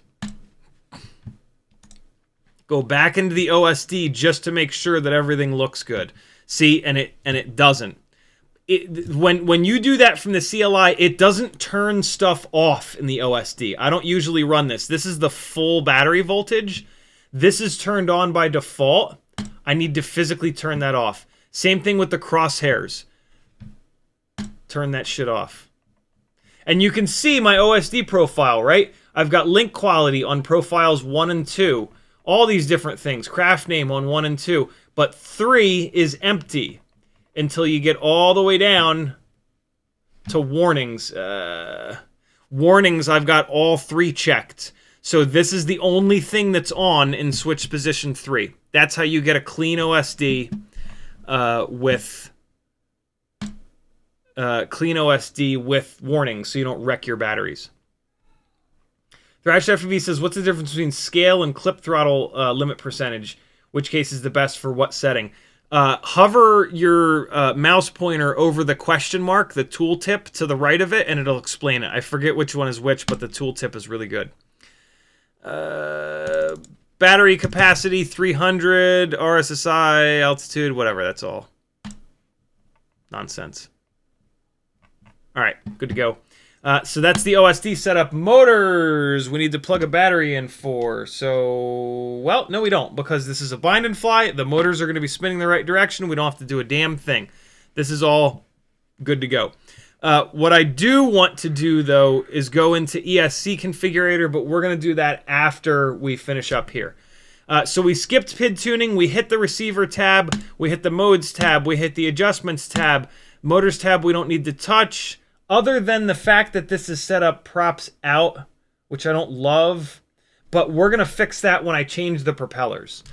Go back into the OSD just to make sure that everything looks good. See, and it doesn't. When you do that from the CLI, it doesn't turn stuff off in the OSD. I don't usually run this. This is the full battery voltage. This is turned on by default. I need to physically turn that off. Same thing with the crosshairs. Turn that shit off. And you can see my OSD profile, right? I've got link quality on profiles 1 and 2. All these different things. Craft name on 1 and 2. But 3 is empty until you get all the way down to warnings. Warnings, I've got all 3 checked. So this is the only thing that's on in switch position 3. That's how you get a clean OSD with warnings, so you don't wreck your batteries. ThrashFPV says, what's the difference between scale and clip throttle limit percentage? Which case is the best for what setting? Hover your mouse pointer over the question mark, the tooltip to the right of it, and it'll explain it. I forget which one is which, but the tooltip is really good. Battery capacity 300, RSSI, altitude, whatever, that's all. Nonsense. All right, good to go. So that's the OSD setup. Motors, we need to plug a battery in for. So, well, no we don't, because this is a bind and fly. The motors are going to be spinning the right direction. We don't have to do a damn thing. This is all good to go. What I do want to do, though, is go into ESC configurator, but we're going to do that after we finish up here. So we skipped PID tuning. We hit the receiver tab. We hit the modes tab. We hit the adjustments tab. Motors tab we don't need to touch. Other than the fact that this is set up props out, which I don't love, but we're going to fix that when I change the propellers.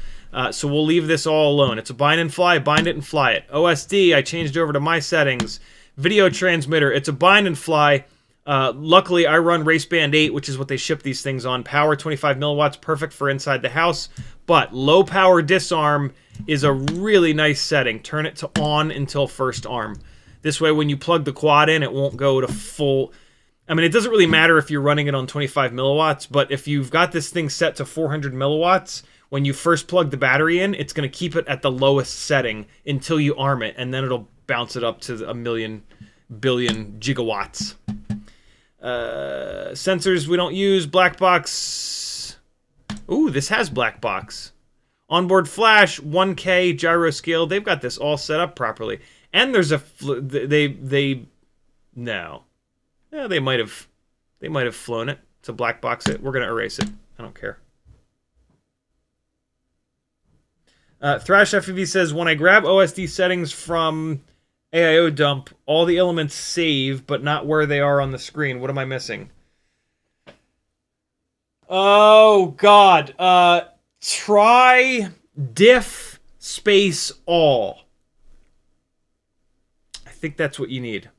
So we'll leave this all alone. It's a bind and fly, bind it and fly it. OSD, I changed over to my settings. Video transmitter, it's a bind and fly. Luckily, I run Raceband 8, which is what they ship these things on. Power 25 milliwatts, perfect for inside the house. But low power disarm is a really nice setting. Turn it to on until first arm. This way, when you plug the quad in, it won't go to full. I mean, it doesn't really matter if you're running it on 25 milliwatts, but if you've got this thing set to 400 milliwatts, when you first plug the battery in, it's going to keep it at the lowest setting until you arm it, and then it'll bounce it up to a million billion gigawatts. Sensors we don't use. Black box. Ooh, this has black box. Onboard flash, 1K, gyro scale. They've got this all set up properly. And there's a... No. Yeah, they might have flown it to black box it. We're going to erase it. I don't care. Thrash FPV says, when I grab OSD settings from AIO dump, all the elements save, but not where they are on the screen. What am I missing? Oh, God. Try diff space all. I think that's what you need.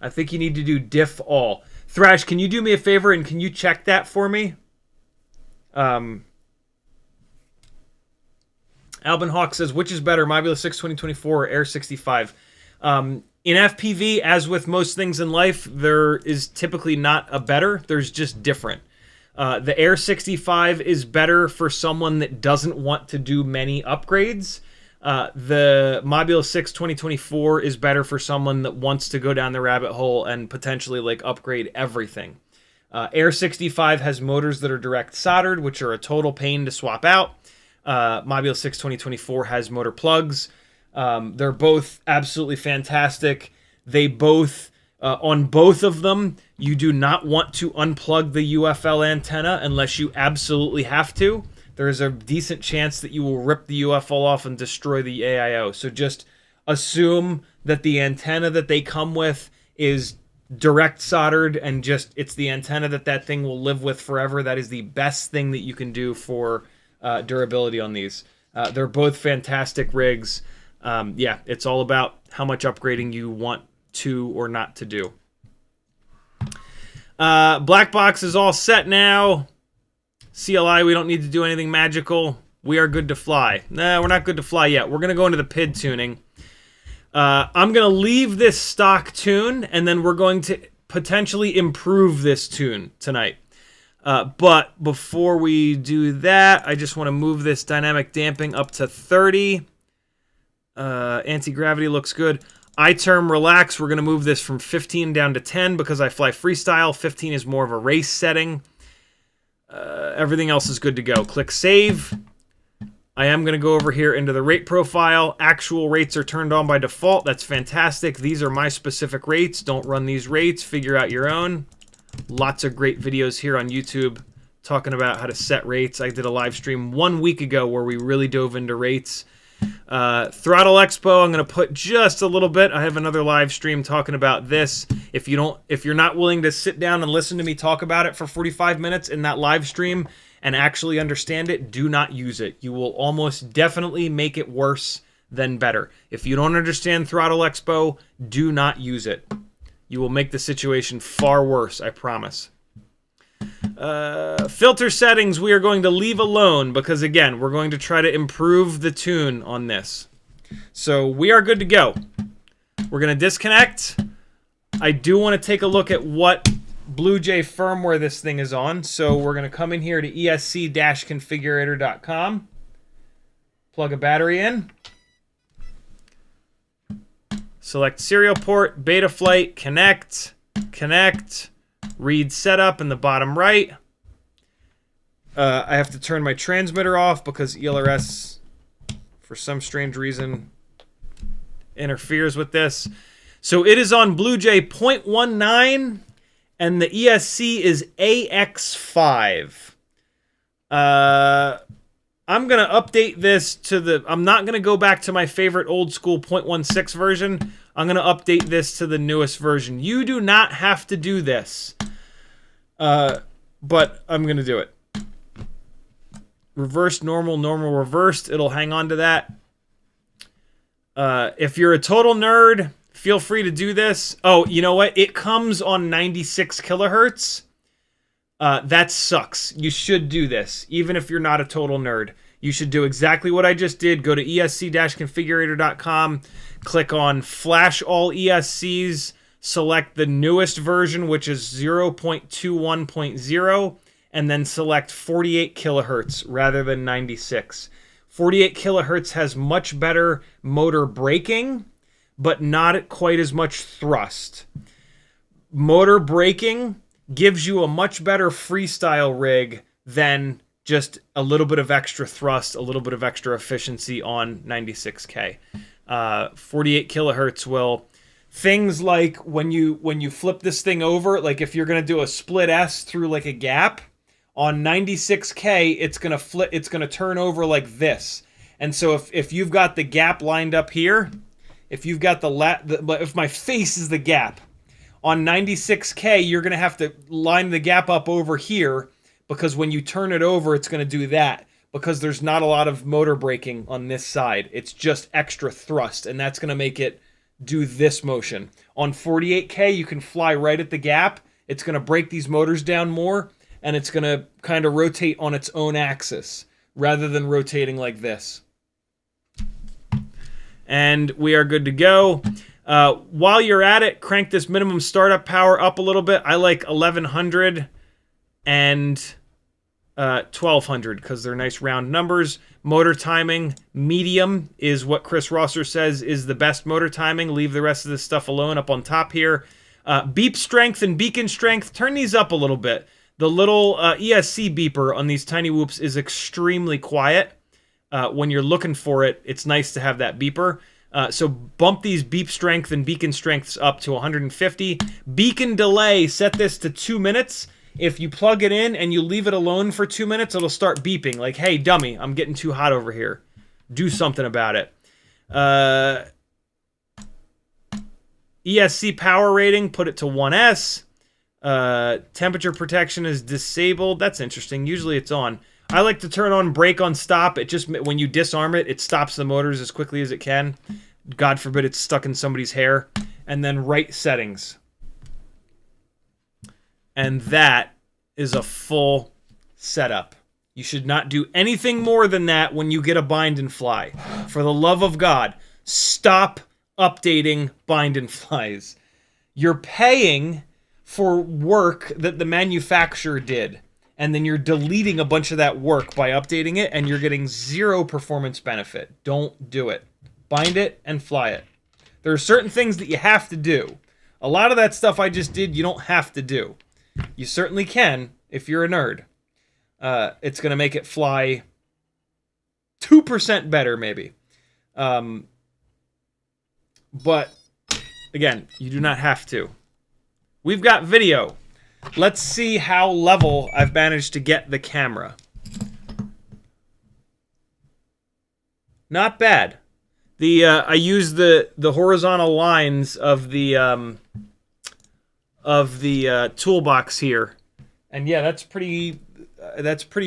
I think you need to do diff all. Thrash, can you do me a favor and can you check that for me? Albin Hawk says, which is better, Mobula 6 2024 or Air65? In FPV, as with most things in life, there is typically not a better. There's just different. The Air65 is better for someone that doesn't want to do many upgrades. The Mobula 6 2024 is better for someone that wants to go down the rabbit hole and potentially like upgrade everything. Air65 has motors that are direct soldered, which are a total pain to swap out. Mobula 6 2024 has motor plugs. They're both absolutely fantastic. They both, on both of them, you do not want to unplug the UFL antenna unless you absolutely have to. There is a decent chance that you will rip the UFL off and destroy the AIO. So just assume that the antenna that they come with is direct soldered and just it's the antenna that thing will live with forever. That is the best thing that you can do for durability on these. They're both fantastic rigs. Yeah, it's all about how much upgrading you want to or not to do. Black box is all set now. CLI, we don't need to do anything magical. We are good to fly. Nah, we're not good to fly yet. We're going to go into the PID tuning. I'm going to leave this stock tune, and then we're going to potentially improve this tune tonight. But before we do that, I just want to move this dynamic damping up to 30. Anti-gravity looks good. I-term relax. We're going to move this from 15 down to 10 because I fly freestyle. 15 is more of a race setting. Everything else is good to go. Click save. I am going to go over here into the rate profile. Actual rates are turned on by default. That's fantastic. These are my specific rates. Don't run these rates. Figure out your own. Lots of great videos here on YouTube talking about how to set rates. I did a live stream 1 week ago where we really dove into rates. Throttle Expo, I'm going to put just a little bit. I have another live stream talking about this. If you're not willing to sit down and listen to me talk about it for 45 minutes in that live stream and actually understand it, do not use it. You will almost definitely make it worse than better. If you don't understand Throttle Expo, do not use it. You will make the situation far worse, I promise. Filter settings we are going to leave alone because, again, we're going to try to improve the tune on this. So we are good to go. We're going to disconnect. I do want to take a look at what BlueJay firmware this thing is on. So we're going to come in here to esc-configurator.com. Plug a battery in. Select serial port, Betaflight, connect, read setup in the bottom right. I have to turn my transmitter off because ELRS, for some strange reason, interferes with this. So it is on BlueJay 0.19, and the ESC is AX5. I'm going to update this to the... I'm not going to go back to my favorite old school 0.16 version. I'm going to update this to the newest version. You do not have to do this. But I'm going to do it. Reversed, normal, normal, reversed. It'll hang on to that. If you're a total nerd, feel free to do this. Oh, you know what? It comes on 96 kilohertz. That sucks. You should do this, even if you're not a total nerd. You should do exactly what I just did. Go to esc-configurator.com, click on Flash All ESCs, select the newest version, which is 0.21.0, and then select 48 kilohertz rather than 96. 48 kilohertz has much better motor braking, but not quite as much thrust. motor braking gives you a much better freestyle rig than just a little bit of extra thrust, a little bit of extra efficiency on 96K. 48 kilohertz will. Things like when you flip this thing over, like if you're gonna do a split S through like a gap, on 96K, it's gonna turn over like this. And so if you've got the gap lined up here, if you've got if my face is the gap, on 96K, you're gonna have to line the gap up over here, because when you turn it over, it's gonna do that, because there's not a lot of motor braking on this side. It's just extra thrust, and that's gonna make it do this motion. On 48K, you can fly right at the gap. It's gonna break these motors down more, and it's going to kind of rotate on its own axis rather than rotating like this. And we are good to go. While you're at it, crank this minimum startup power up a little bit. I like 1100 and 1200 because they're nice round numbers. Motor timing, medium is what Chris Rosser says is the best motor timing. Leave the rest of this stuff alone up on top here. Beep strength and beacon strength, turn these up a little bit. The little ESC beeper on these tiny whoops is extremely quiet. When you're looking for it, it's nice to have that beeper. So bump these beep strength and beacon strengths up to 150. Beacon delay, set this to 2 minutes. If you plug it in and you leave it alone for 2 minutes, it'll start beeping. Like, hey, dummy, I'm getting too hot over here. Do something about it. ESC power rating, put it to 1S. Temperature protection is disabled. That's interesting. Usually it's on. I like to turn on brake on stop. It just, when you disarm it, it stops the motors as quickly as it can. God forbid it's stuck in somebody's hair. And then right settings. And that is a full setup. You should not do anything more than that when you get a bind and fly. For the love of God, stop updating bind and flies. You're paying for work that the manufacturer did, and then you're deleting a bunch of that work by updating it, and you're getting zero performance benefit. Don't do it. Bind it and fly it. There are certain things that you have to do. A lot of that stuff I just did, you don't have to do. You certainly can if you're a nerd. It's going to make it fly 2% better, maybe. But, again, you do not have to. We've got video. Let's see how level I've managed to get the camera. Not bad. I used the horizontal lines of the toolbox here, and yeah, that's pretty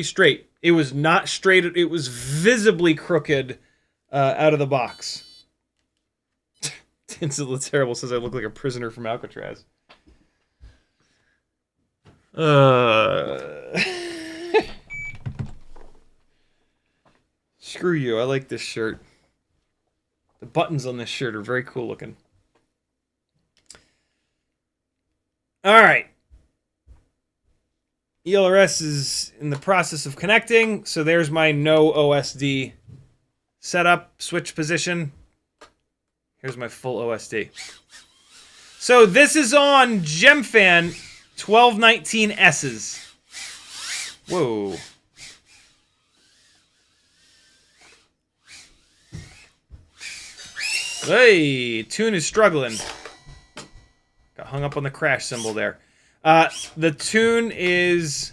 straight. It was not straight. It was visibly crooked out of the box. Tinsel Terrible says I look like a prisoner from Alcatraz. Screw you. I like this shirt. The buttons on this shirt are very cool looking. Alright. ELRS is in the process of connecting, so there's my no OSD setup, switch position. Here's my full OSD. So this is on GemFan 1219S's. Whoa. Hey, tune is struggling. Got hung up on the crash symbol there. The tune is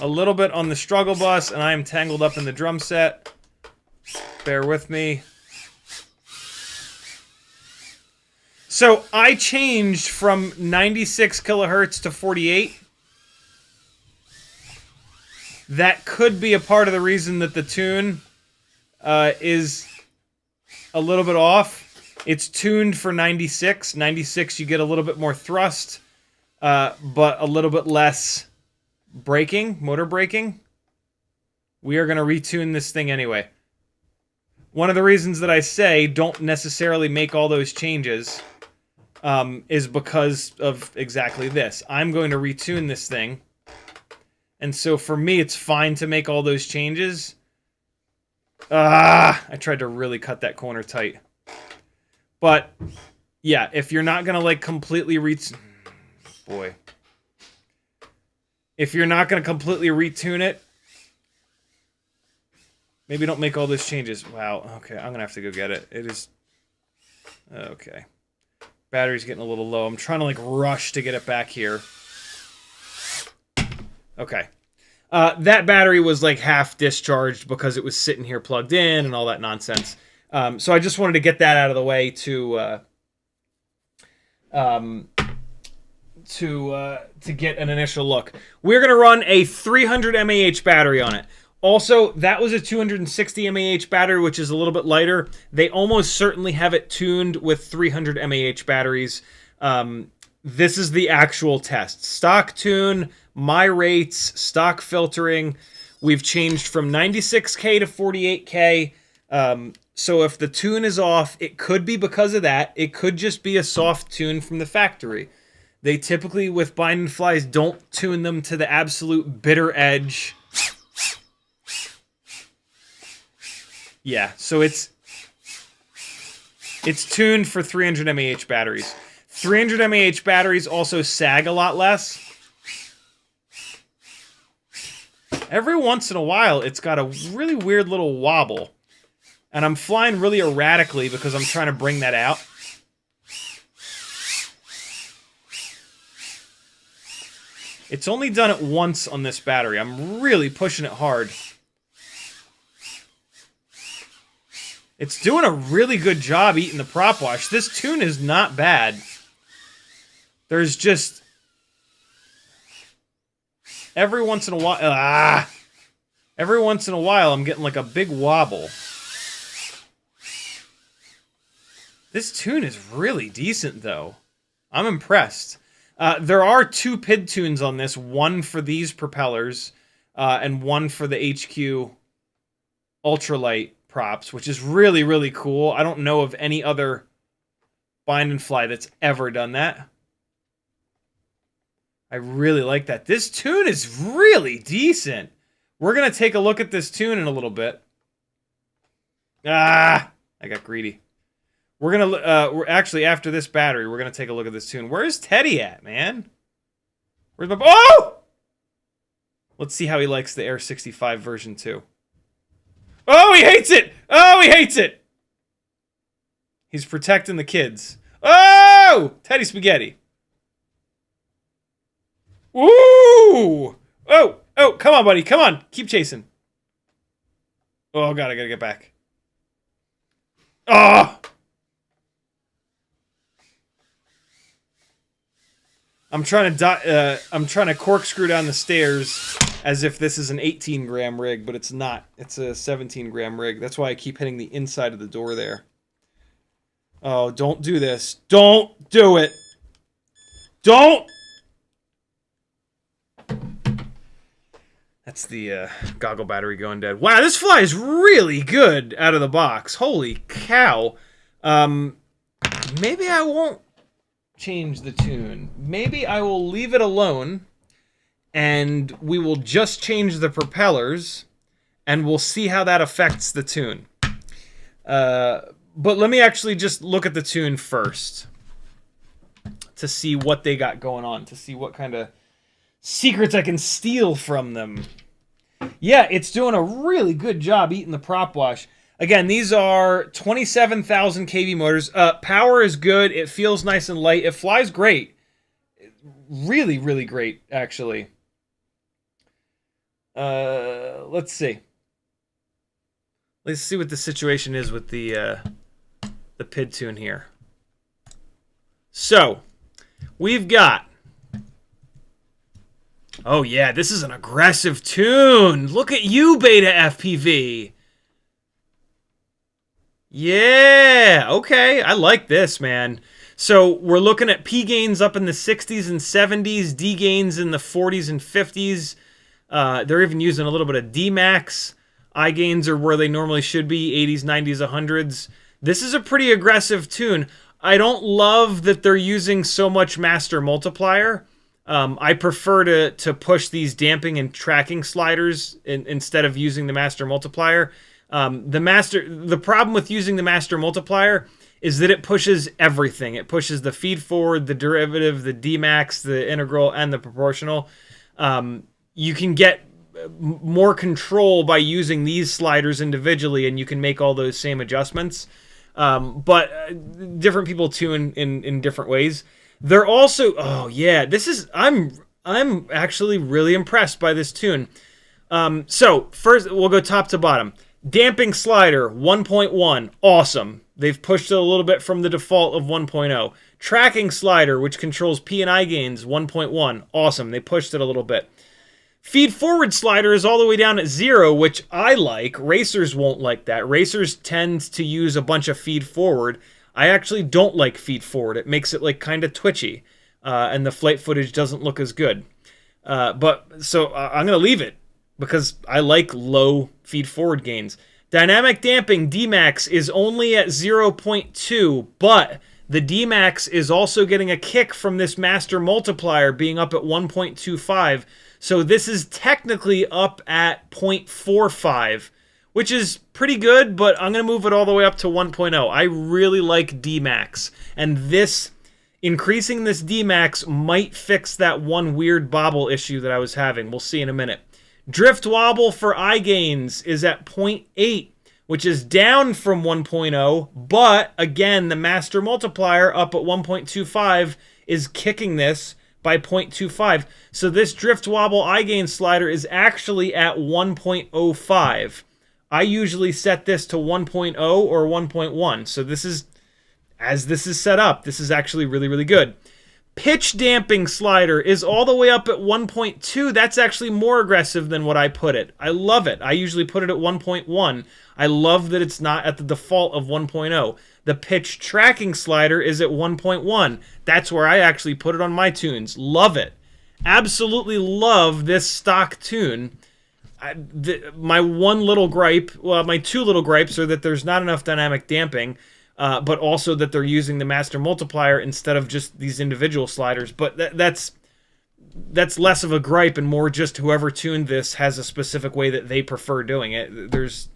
a little bit on the struggle bus, and I am tangled up in the drum set. Bear with me. So I changed from 96 kilohertz to 48. That could be a part of the reason that the tune is a little bit off. It's tuned for 96. 96, you get a little bit more thrust, but a little bit less braking, motor braking. We are going to retune this thing anyway. One of the reasons that I say don't necessarily make all those changes is because of exactly this. I'm going to retune this thing. And so for me, it's fine to make all those changes. I tried to really cut that corner tight. But yeah, if you're not gonna like completely boy, if you're not gonna completely retune it, maybe don't make all those changes. Wow. Okay, I'm gonna have to go get it. It is okay. Battery's getting a little low. I'm trying to like rush to get it back here. Okay. That battery was like half discharged because it was sitting here plugged in and all that nonsense. So I just wanted to get that out of the way to get an initial look. We're gonna run a 300 mAh battery on it. Also, that was a 260 mAh battery, which is a little bit lighter. They almost certainly have it tuned with 300 mAh batteries. This is the actual test. Stock tune, my rates, stock filtering. We've changed from 96K to 48K. So if the tune is off, it could be because of that. It could just be a soft tune from the factory. They typically, with bind and flies, don't tune them to the absolute bitter edge. Yeah, so it's tuned for 300 mAh batteries. 300 mAh batteries also sag a lot less. Every once in a while, it's got a really weird little wobble. And I'm flying really erratically because I'm trying to bring that out. It's only done it once on this battery. I'm really pushing it hard. It's doing a really good job eating the prop wash. This tune is not bad. There's just... every once in a while... every once in a while, I'm getting like a big wobble. This tune is really decent, though. I'm impressed. There are 2 PID tunes on this. One for these propellers, and one for the HQ ultralight props, which is really, really cool. I don't know of any other bind and fly that's ever done that. I really like that. This tune is really decent. We're going to take a look at this tune in a little bit. I got greedy. We're going to, we're actually, after this battery, we're going to take a look at this tune. Where's Teddy at, man? Where's my, oh! Let's see how he likes the Air65 version 2. Oh, he hates it! Oh, he hates it! He's protecting the kids. Oh! Teddy Spaghetti. Woo! Oh, come on, buddy. Come on. Keep chasing. Oh, God, I gotta get back. Oh! I'm trying to corkscrew down the stairs as if this is an 18-gram rig, but it's not. It's a 17-gram rig. That's why I keep hitting the inside of the door there. Oh, don't do this. Don't do it. Don't! That's the goggle battery going dead. Wow, this fly is really good out of the box. Holy cow. Maybe I won't change the tune. Maybe I will leave it alone, and we will just change the propellers, and we'll see how that affects the tune. But let me actually just look at the tune first to see what they got going on, to see what kind of secrets I can steal from them. Yeah, it's doing a really good job eating the prop wash. Again, these are 27,000 kV motors. Power is good. It feels nice and light. It flies great. Really, really great, actually. Let's see. Let's see what the situation is with the PID tune here. So, we've got... oh, yeah, this is an aggressive tune. Look at you, BetaFPV. Yeah, okay. I like this, man. So we're looking at P gains up in the 60s and 70s, D gains in the 40s and 50s. They're even using a little bit of D max. I gains are where they normally should be, 80s, 90s, 100s. This is a pretty aggressive tune. I don't love that they're using so much master multiplier. I prefer to push these damping and tracking sliders instead of using the master multiplier. The problem with using the master multiplier is that it pushes everything. It pushes the feed forward, the derivative, the Dmax, the integral, and the proportional. You can get more control by using these sliders individually, and you can make all those same adjustments. But different people tune in different ways. They're also, oh yeah, I'm actually really impressed by this tune. So first we'll go top to bottom. Damping slider 1.1, awesome. They've pushed it a little bit from the default of 1.0. Tracking slider, which controls P and I gains, 1.1, awesome. They pushed it a little bit. Feed forward slider is all the way down at 0, which I like. Racers won't like that. Racers tend to use a bunch of feed forward. I actually don't like feed forward. It makes it like kind of twitchy, and the flight footage doesn't look as good. So I'm gonna leave it because I like low feed forward gains. Dynamic damping Dmax is only at 0.2, but the Dmax is also getting a kick from this master multiplier being up at 1.25. So this is technically up at 0.45, which is pretty good, but I'm going to move it all the way up to 1.0. I really like Dmax, and this increasing this Dmax might fix that one weird bobble issue that I was having. We'll see in a minute. Drift wobble for eye gains is at 0.8, which is down from 1.0, but again, the master multiplier up at 1.25 is kicking this by 0.25. So this drift wobble eye gain slider is actually at 1.05. I usually set this to 1.0 or 1.1. So this is, as this is set up, this is actually really, really good. Pitch damping slider is all the way up at 1.2. That's actually more aggressive than what I put it. I love it. I usually put it at 1.1. I love that it's not at the default of 1.0. The pitch tracking slider is at 1.1. That's where I actually put it on my tunes. Love it. Absolutely love this stock tune. My one little gripe, well, my two little gripes are that there's not enough dynamic damping, but also that they're using the master multiplier instead of just these individual sliders. But that's less of a gripe and more just whoever tuned this has a specific way that they prefer doing it. There's,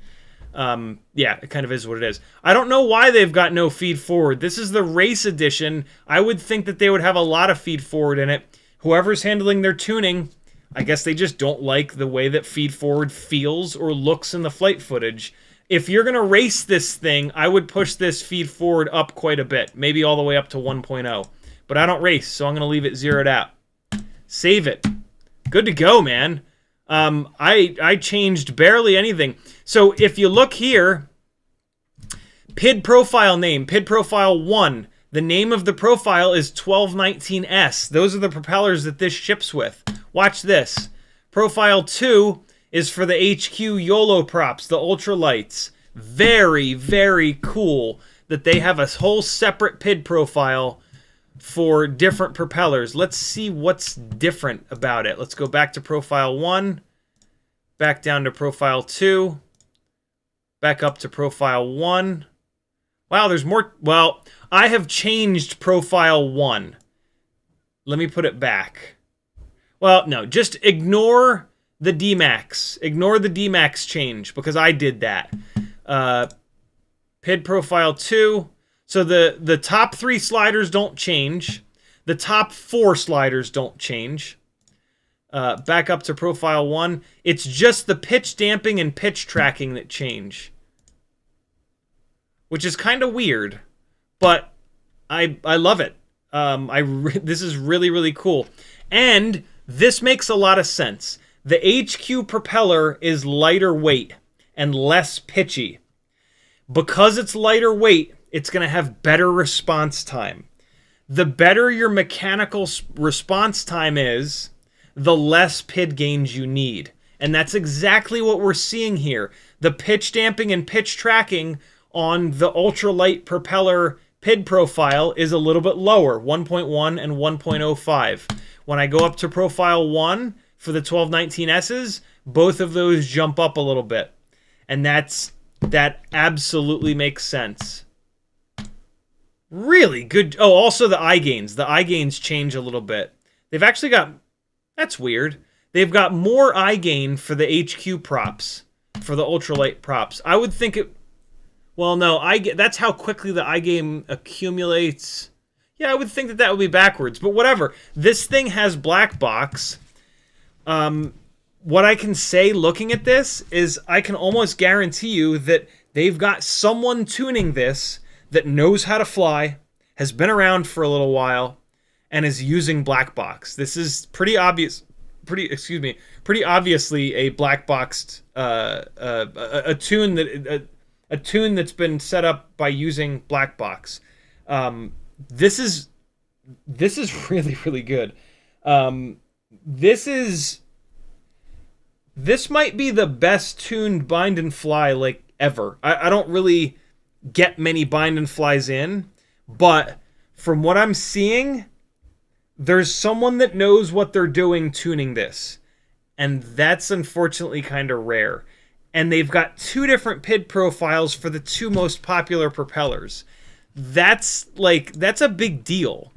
yeah, it kind of is what it is. I don't know why they've got no feed forward. This is the race edition. I would think that they would have a lot of feed forward in it. Whoever's handling their tuning, I guess they just don't like the way that feed forward feels or looks in the flight footage. If you're going to race this thing, I would push this feed forward up quite a bit, maybe all the way up to 1.0. But I don't race, so I'm going to leave it zeroed out. Save it. Good to go, man. I changed barely anything. So if you look here, PID profile name, PID profile 1. The name of the profile is 1219S. Those are the propellers that this ships with. Watch this. Profile 2 is for the HQ YOLO props, the ultralights. Very, very cool that they have a whole separate PID profile for different propellers. Let's see what's different about it. Let's go back to profile 1, back down to profile 2, back up to profile 1. Wow, there's more. Well, I have changed profile 1. Let me put it back. Well, no, just ignore the Dmax. Ignore the Dmax change because I did that. PID profile 2. So the top 3 sliders don't change. The top 4 sliders don't change. Back up to profile 1. It's just the pitch damping and pitch tracking that change. Which is kind of weird. But I love it. This is really, really cool. And this makes a lot of sense. The HQ propeller is lighter weight and less pitchy. Because it's lighter weight, it's going to have better response time. The better your mechanical response time is, the less PID gains you need. And that's exactly what we're seeing here. The pitch damping and pitch tracking on the ultralight propeller PID profile is a little bit lower, 1.1 and 1.05. When I go up to profile 1 for the 1219Ss, both of those jump up a little bit. And that absolutely makes sense. Really good. Oh, also the eye gains. The eye gains change a little bit. They've actually got, that's weird. They've got more eye gain for the HQ props, for the ultralight props. I would think it, Well, no, that's how quickly the iGame accumulates. Yeah, I would think that would be backwards, but whatever. This thing has black box. What I can say looking at this is I can almost guarantee you that they've got someone tuning this that knows how to fly, has been around for a little while, and is using black box. This is pretty obviously a black boxed a tune that's been set up by using black box. This is really, really good. This might be the best tuned bind and fly like ever. I don't really get many bind and flies in, but from what I'm seeing, there's someone that knows what they're doing tuning this, and that's unfortunately kind of rare. And they've got two different PID profiles for the two most popular propellers. That's a big deal.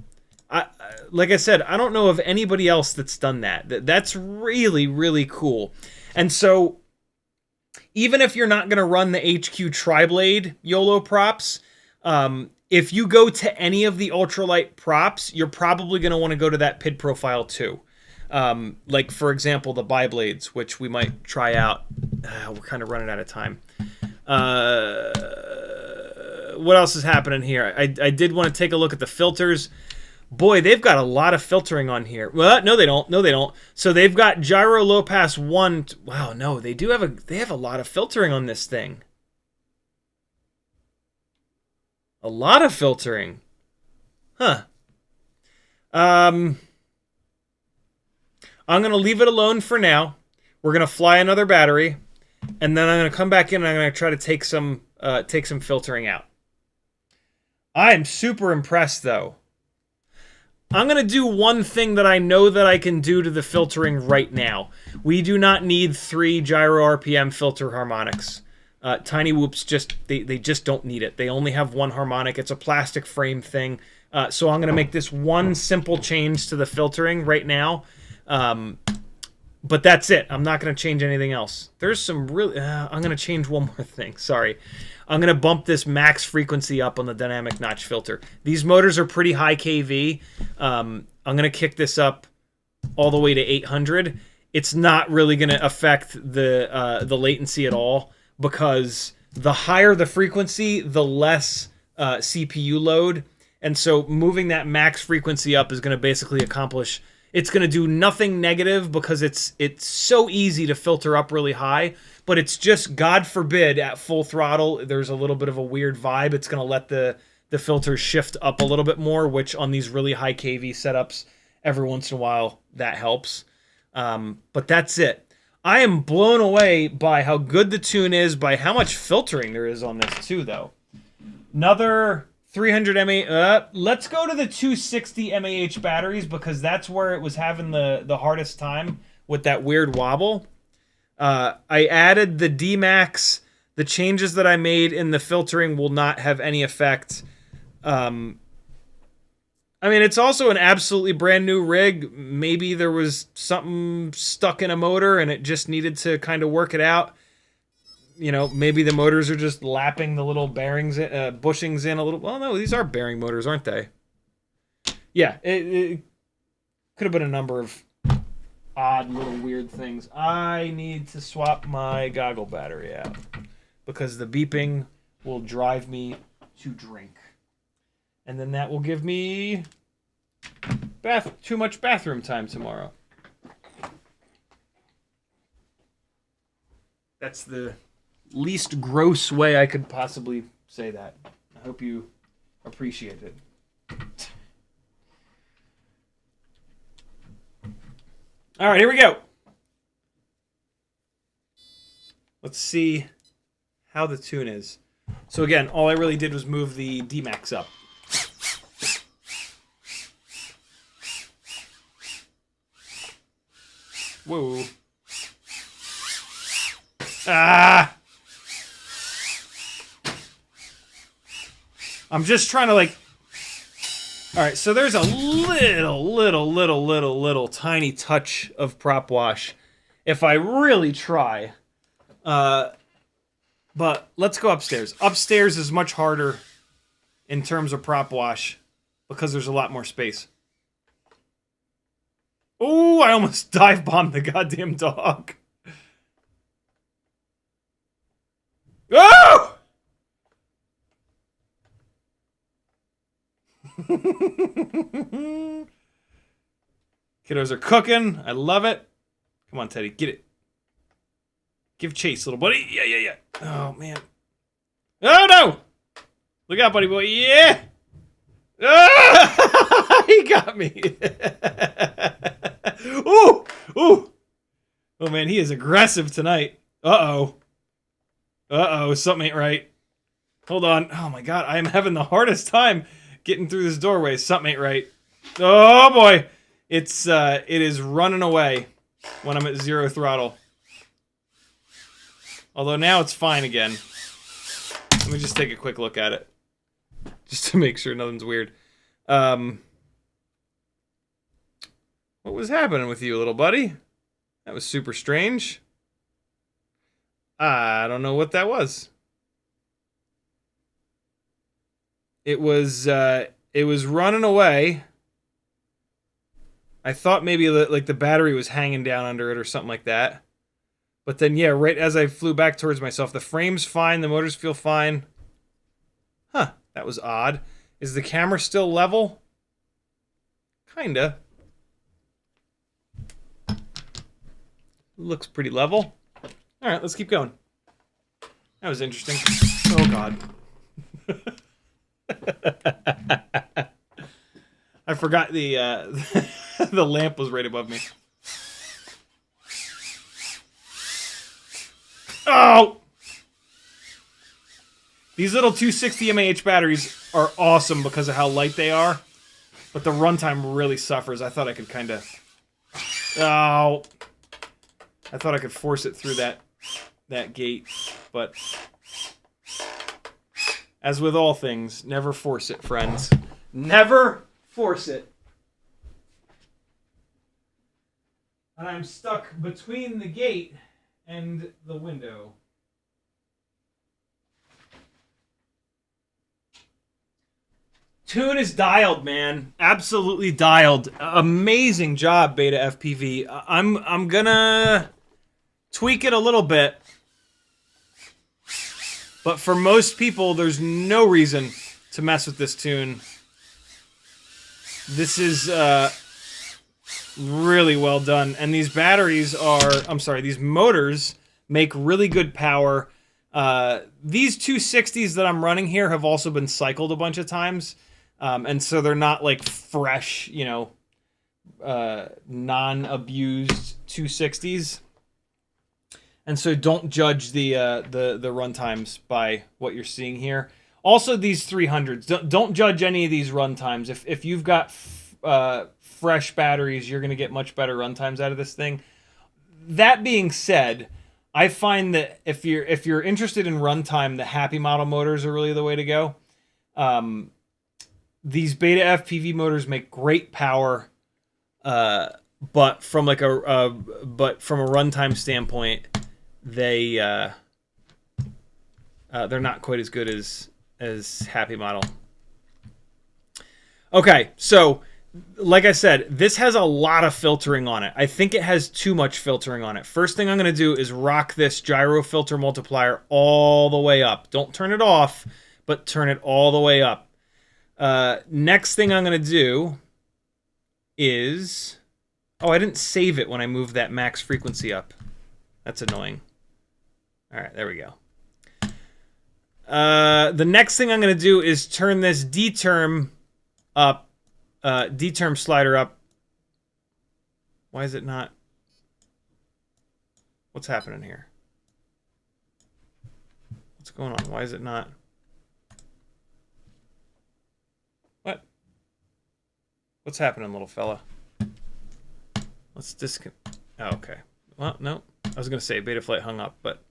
Like I said, I don't know of anybody else that's done that. That's really, really cool. And so, even if you're not going to run the HQ Tri-Blade YOLO props, if you go to any of the ultralight props, you're probably going to want to go to that PID profile too. Like, for example, the Bi-Blades, which we might try out. We're kind of running out of time. What else is happening here? I did want to take a look at the filters. Boy, they've got a lot of filtering on here. Well, no, they don't. No, they don't. So they've got gyro low pass 1. Wow, no, they have a lot of filtering on this thing. A lot of filtering. Huh. I'm going to leave it alone for now. We're going to fly another battery, and then I'm going to come back in and I'm going to try to take some filtering out. I am super impressed, though. I'm going to do one thing that I know that I can do to the filtering right now. We do not need 3 gyro RPM filter harmonics. Tiny Whoops they just don't need it. They only have 1 harmonic. It's a plastic frame thing. So I'm going to make this one simple change to the filtering right now. But that's it. I'm not going to change anything else. There's some really... I'm going to change one more thing. Sorry. I'm going to bump this max frequency up on the dynamic notch filter. These motors are pretty high kV. I'm going to kick this up all the way to 800. It's not really going to affect the latency at all, because the higher the frequency, the less CPU load. And so moving that max frequency up is going to basically accomplish... It's going to do nothing negative, because it's so easy to filter up really high, but it's just, God forbid, at full throttle, there's a little bit of a weird vibe. It's going to let the filters shift up a little bit more, which on these really high kV setups, every once in a while, that helps. But that's it. I am blown away by how good the tune is, by how much filtering there is on this too, though. Another 300 mAh. Let's go to the 260 mAh batteries, because that's where it was having the hardest time with that weird wobble. I added the D-Max. The changes that I made in the filtering will not have any effect. I mean, it's also an absolutely brand new rig. Maybe there was something stuck in a motor and it just needed to kind of work it out. You know, maybe the motors are just lapping the little bearings, bushings in a little. Well, no, these are bearing motors, aren't they? Yeah, it could have been a number of odd little weird things. I need to swap my goggle battery out, because the beeping will drive me to drink. And then that will give me too much bathroom time tomorrow. That's the least gross way I could possibly say that. I hope you appreciate it. All right, here we go. Let's see how the tune is. So again, all I really did was move the D-Max up. Whoa. Ah! I'm just trying to like... Alright, so there's a little tiny touch of prop wash. If I really try. But let's go upstairs. Upstairs is much harder in terms of prop wash because there's a lot more space. Oh, I almost dive bombed the goddamn dog. Oh! Kiddos are cooking. I love it. Come on, Teddy. Get it. Give chase, little buddy. Yeah, yeah, yeah. Oh, man. Oh, no! Look out, buddy boy. Yeah! Ah! He got me. Ooh! Ooh! Oh, man, he is aggressive tonight. Uh-oh. Uh-oh, something ain't right. Hold on. Oh, my God. I am having the hardest time getting through this doorway. Something ain't right. Oh, boy. It is running away when I'm at 0 throttle. Although now it's fine again. Let me just take a quick look at it. Just to make sure nothing's weird. What was happening with you, little buddy? That was super strange. I don't know what that was. It was running away. I thought maybe like the battery was hanging down under it or something like that. But then, yeah, right as I flew back towards myself, the frame's fine, the motors feel fine. Huh, that was odd. Is the camera still level? Kinda. Looks pretty level. Alright, let's keep going. That was interesting. Oh, God. I forgot the the lamp was right above me. Oh! These little 260 mAh batteries are awesome because of how light they are, but the runtime really suffers. I thought I could kind of... Oh! I thought I could force it through that gate, but... As with all things, never force it, friends. Never force it. And I'm stuck between the gate and the window. Tune is dialed, man. Absolutely dialed. Amazing job, BetaFPV. I'm gonna tweak it a little bit. But for most people, there's no reason to mess with this tune. This is really well done. And these batteries are, these motors make really good power. These 260s that I'm running here have also been cycled a bunch of times. And so they're not like fresh, you know, non-abused 260s. And so don't judge the run times by what you're seeing here. Also, these 300s, don't judge any of these run times. If you've got fresh batteries, you're going to get much better run times out of this thing. That being said, I find that if you're interested in runtime, the Happy Model motors are really the way to go. These BetaFPV motors make great power, but from like from a runtime standpoint, they're not quite as good as Happy Model. Okay, so like I said, this has a lot of filtering on it. I think it has too much filtering on it. First thing I'm going to do is rock this gyro filter multiplier all the way up. Don't turn it off, but turn it all the way up. Next thing I'm going to do is... Oh, I didn't save it when I moved that max frequency up. That's annoying. All right, there we go. The next thing I'm going to do is turn this D-term up, D-term slider up. Why is it not? What's happening here? What's going on? Why is it not? What? What's happening, little fella? Let's disconnect. Oh, okay. Well, no. I was going to say Betaflight hung up, but...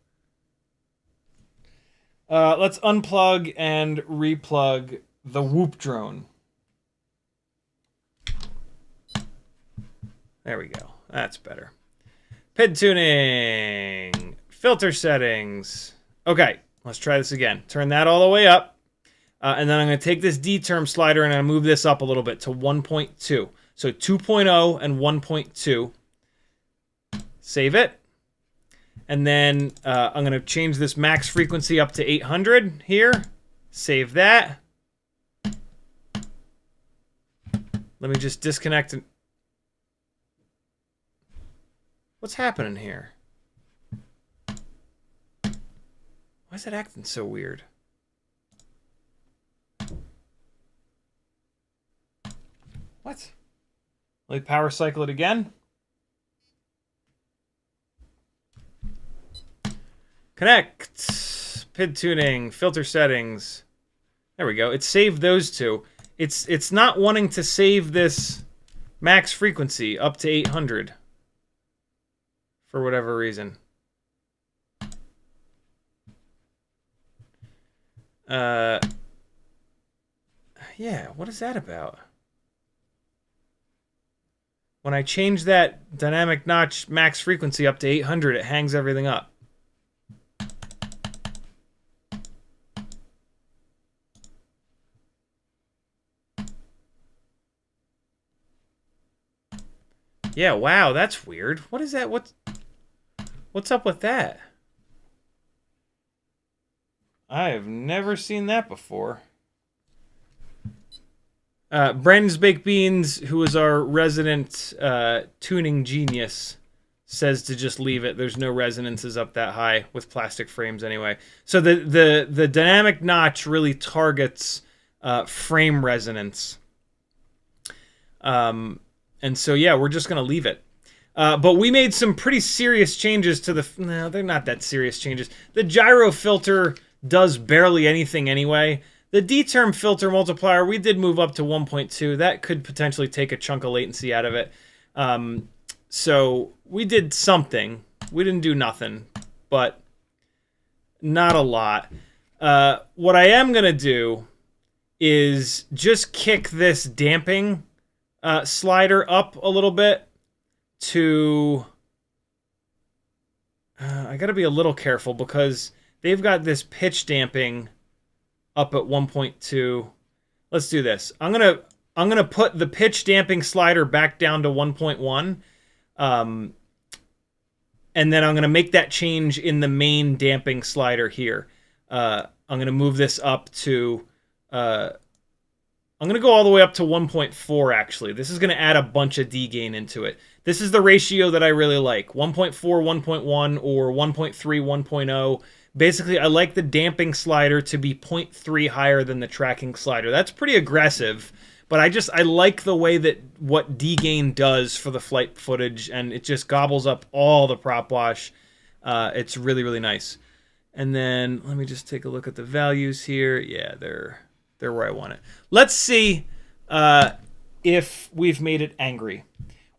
let's unplug and replug the Whoop drone. There we go. That's better. PID tuning. Filter settings. Okay. Let's try this again. Turn that all the way up. And then I'm going to take this D term slider and I'm going to move this up a little bit to 1.2. So 2.0 and 1.2. Save it. And then I'm going to change this max frequency up to 800 here. Save that. Let me just disconnect. What's happening here? Why is it acting so weird? What? Let me power cycle it again. Connect. PID tuning, filter settings. There we go. It saved those two. It's not wanting to save this max frequency up to 800 for whatever reason. Yeah, what is that about? When I change that dynamic notch max frequency up to 800, it hangs everything up. Yeah, wow, that's weird. What is that? What's up with that? I have never seen that before. Brandon's Baked Beans, who is our resident tuning genius, says to just leave it. There's no resonances up that high with plastic frames anyway. So the dynamic notch really targets frame resonance. And so, yeah, we're just going to leave it. But we made some pretty serious changes to the... No, they're not that serious changes. The gyro filter does barely anything anyway. The D-term filter multiplier, we did move up to 1.2. That could potentially take a chunk of latency out of it. So we did something. We didn't do nothing, but not a lot. What I am going to do is just kick this damping slider up a little bit to... I got to be a little careful because they've got this pitch damping up at 1.2. Let's do this. I'm gonna put the pitch damping slider back down to 1.1, and then I'm gonna make that change in the main damping slider here. I'm gonna move this up to. I'm gonna go all the way up to 1.4. Actually, this is gonna add a bunch of D gain into it. This is the ratio that I really like: 1.4, 1.1, or 1.3, 1.0. Basically, I like the damping slider to be 0.3 higher than the tracking slider. That's pretty aggressive, but I like the way that what D-gain does for the flight footage, and it just gobbles up all the prop wash. It's really, really nice. And then let me just take a look at the values here. Yeah, they're where I want it. Let's see if we've made it angry.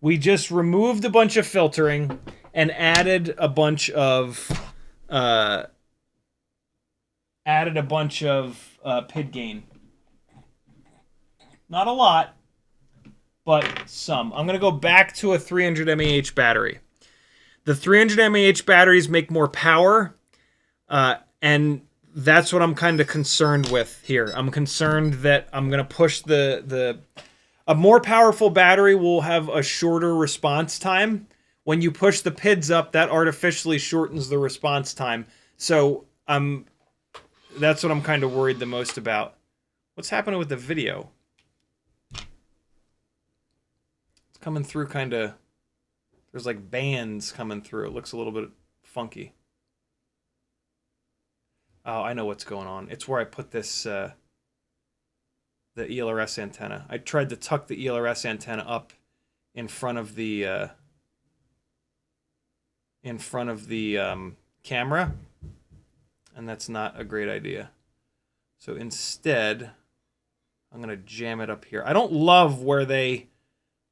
We just removed a bunch of filtering and added a bunch of... PID gain. Not a lot, but some. I'm going to go back to a 300 mAh battery. The 300 mAh batteries make more power, and that's what I'm kind of concerned with here. I'm concerned that I'm going to push a more powerful battery will have a shorter response time. When you push the PIDs up, that artificially shortens the response time. So that's what I'm kind of worried the most about. What's happening with the video? It's coming through kind of... There's like bands coming through. It looks a little bit funky. Oh, I know what's going on. It's where I put this... the ELRS antenna. I tried to tuck the ELRS antenna up in front of the... camera. And that's not a great idea. So instead, I'm going to jam it up here. I don't love where they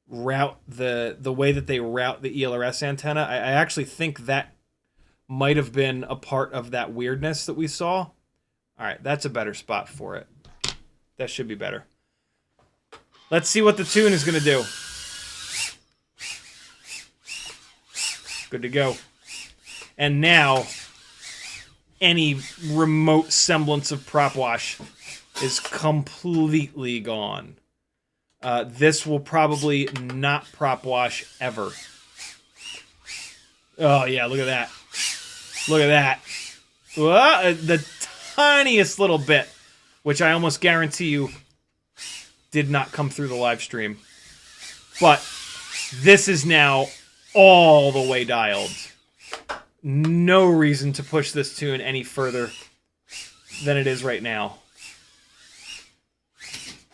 route the way that they route the ELRS antenna. I actually think that might have been a part of that weirdness that we saw. All right, that's a better spot for it. That should be better. Let's see what the tune is going to do. Good to go. And now... any remote semblance of prop wash is completely gone. This will probably not prop wash ever. Oh, yeah, look at that. Look at that. The tiniest little bit, which I almost guarantee you did not come through the live stream. But this is now all the way dialed. No reason to push this tune any further than it is right now.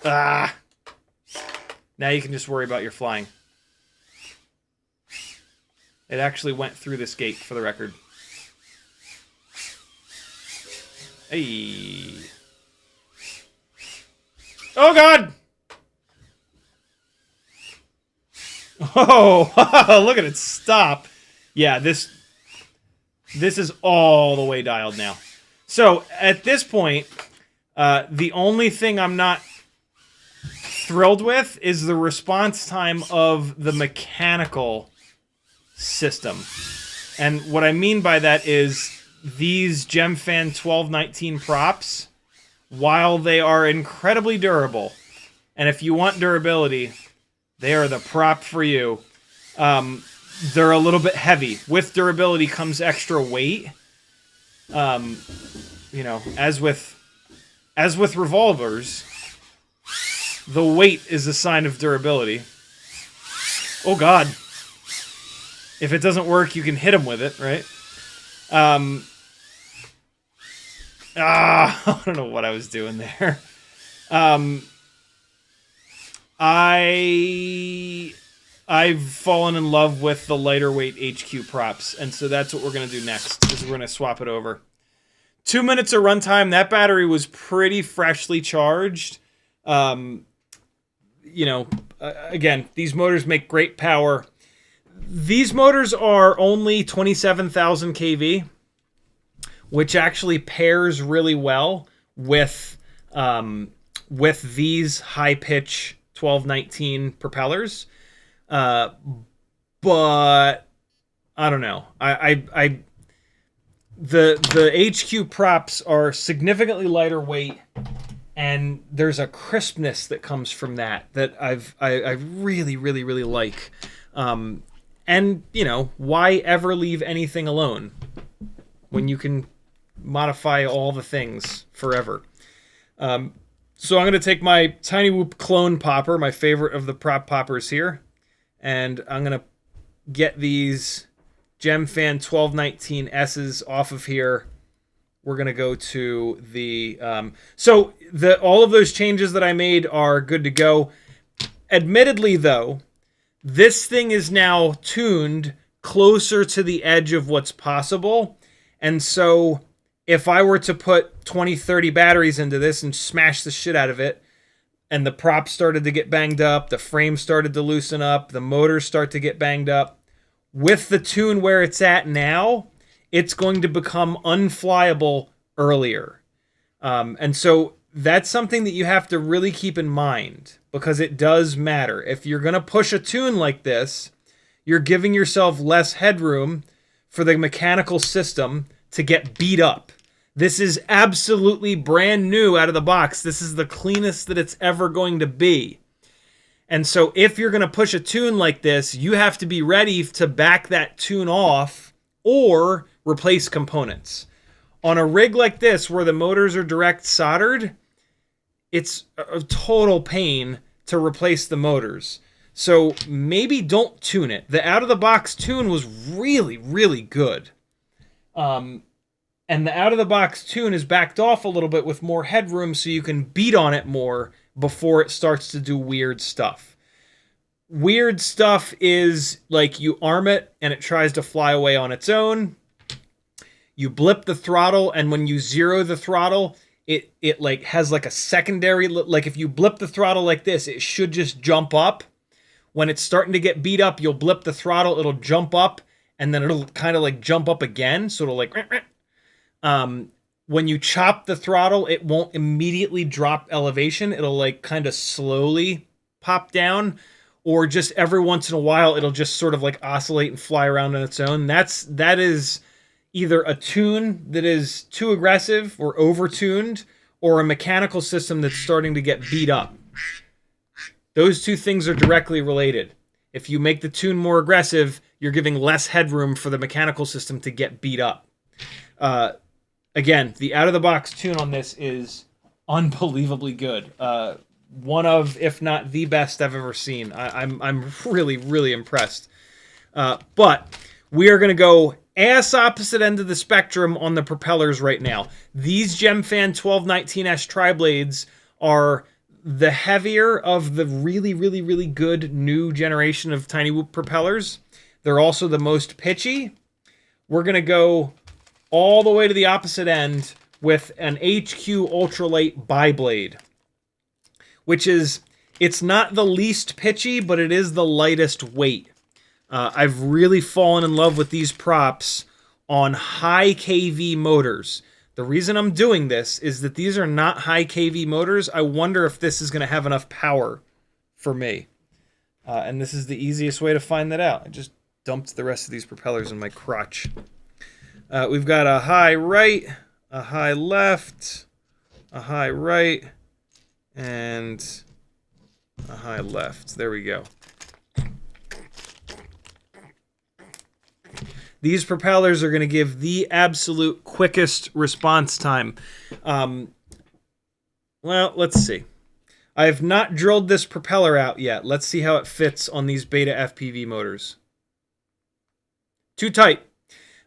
Ah! Now you can just worry about your flying. It actually went through this gate, for the record. Hey. Oh, God! Oh, look at it stop. Yeah, this is all the way dialed now. So, at this point, the only thing I'm not thrilled with is the response time of the mechanical system. And what I mean by that is these GemFan 1219 props, while they are incredibly durable, and if you want durability, they are the prop for you. They're a little bit heavy. With durability comes extra weight. You know, as with revolvers, the weight is a sign of durability. Oh, God. If it doesn't work, you can hit them with it, right? I don't know what I was doing there. I've fallen in love with the lighter weight HQ props, and so that's what we're going to do next, is we're going to swap it over. 2 minutes of runtime. That battery was pretty freshly charged. You know, again, these motors make great power. These motors are only 27,000 kV, which actually pairs really well with these high-pitch 1219 propellers. But I don't know. The HQ props are significantly lighter weight, and there's a crispness that comes from that I really, really, really like. And, you know, why ever leave anything alone when you can modify all the things forever? So I'm going to take my Tiny Whoop clone popper, my favorite of the prop poppers here, and I'm going to get these GemFan 1219S's off of here. We're going to go to the... all of those changes that I made are good to go. Admittedly, though, this thing is now tuned closer to the edge of what's possible. And so if I were to put 20, 30 batteries into this and smash the shit out of it, and the props started to get banged up, the frame started to loosen up, the motors start to get banged up, with the tune where it's at now, it's going to become unflyable earlier. And so that's something that you have to really keep in mind, because it does matter. If you're going to push a tune like this, you're giving yourself less headroom for the mechanical system to get beat up. This is absolutely brand new out of the box. This is the cleanest that it's ever going to be. And so if you're going to push a tune like this, you have to be ready to back that tune off or replace components. On a rig like this, where the motors are direct soldered, it's a total pain to replace the motors. So maybe don't tune it. The out-of-the-box tune was really, really good. And the out-of-the-box tune is backed off a little bit with more headroom so you can beat on it more before it starts to do weird stuff. Weird stuff is like you arm it and it tries to fly away on its own. You blip the throttle, and when you zero the throttle, it like has like a secondary, like if you blip the throttle like this, it should just jump up. When it's starting to get beat up, you'll blip the throttle, it'll jump up, and then it'll kind of like jump up again. So it'll like, when you chop the throttle, it won't immediately drop elevation. It'll like kind of slowly pop down, or just every once in a while, it'll just sort of like oscillate and fly around on its own. That is, either a tune that is too aggressive or over-tuned, or a mechanical system that's starting to get beat up. Those two things are directly related. If you make the tune more aggressive, you're giving less headroom for the mechanical system to get beat up. Again, the out-of-the-box tune on this is unbelievably good. One of, if not the best I've ever seen. I'm really, really impressed. But we are going to go ass opposite end of the spectrum on the propellers right now. These Gemfan 1219S tri-blades are the heavier of the really, really, really good new generation of Tiny Whoop propellers. They're also the most pitchy. We're going to go all the way to the opposite end with an HQ Ultralight Biblade, which is, it's not the least pitchy, but it is the lightest weight. I've really fallen in love with these props on high kV motors. The reason I'm doing this is that these are not high kV motors. I wonder if this is going to have enough power for me. And this is the easiest way to find that out. I just dumped the rest of these propellers in my crotch. We've got a high right, a high left, a high right, and a high left. There we go. These propellers are going to give the absolute quickest response time. Well, let's see. I have not drilled this propeller out yet. Let's see how it fits on these BetaFPV motors. Too tight.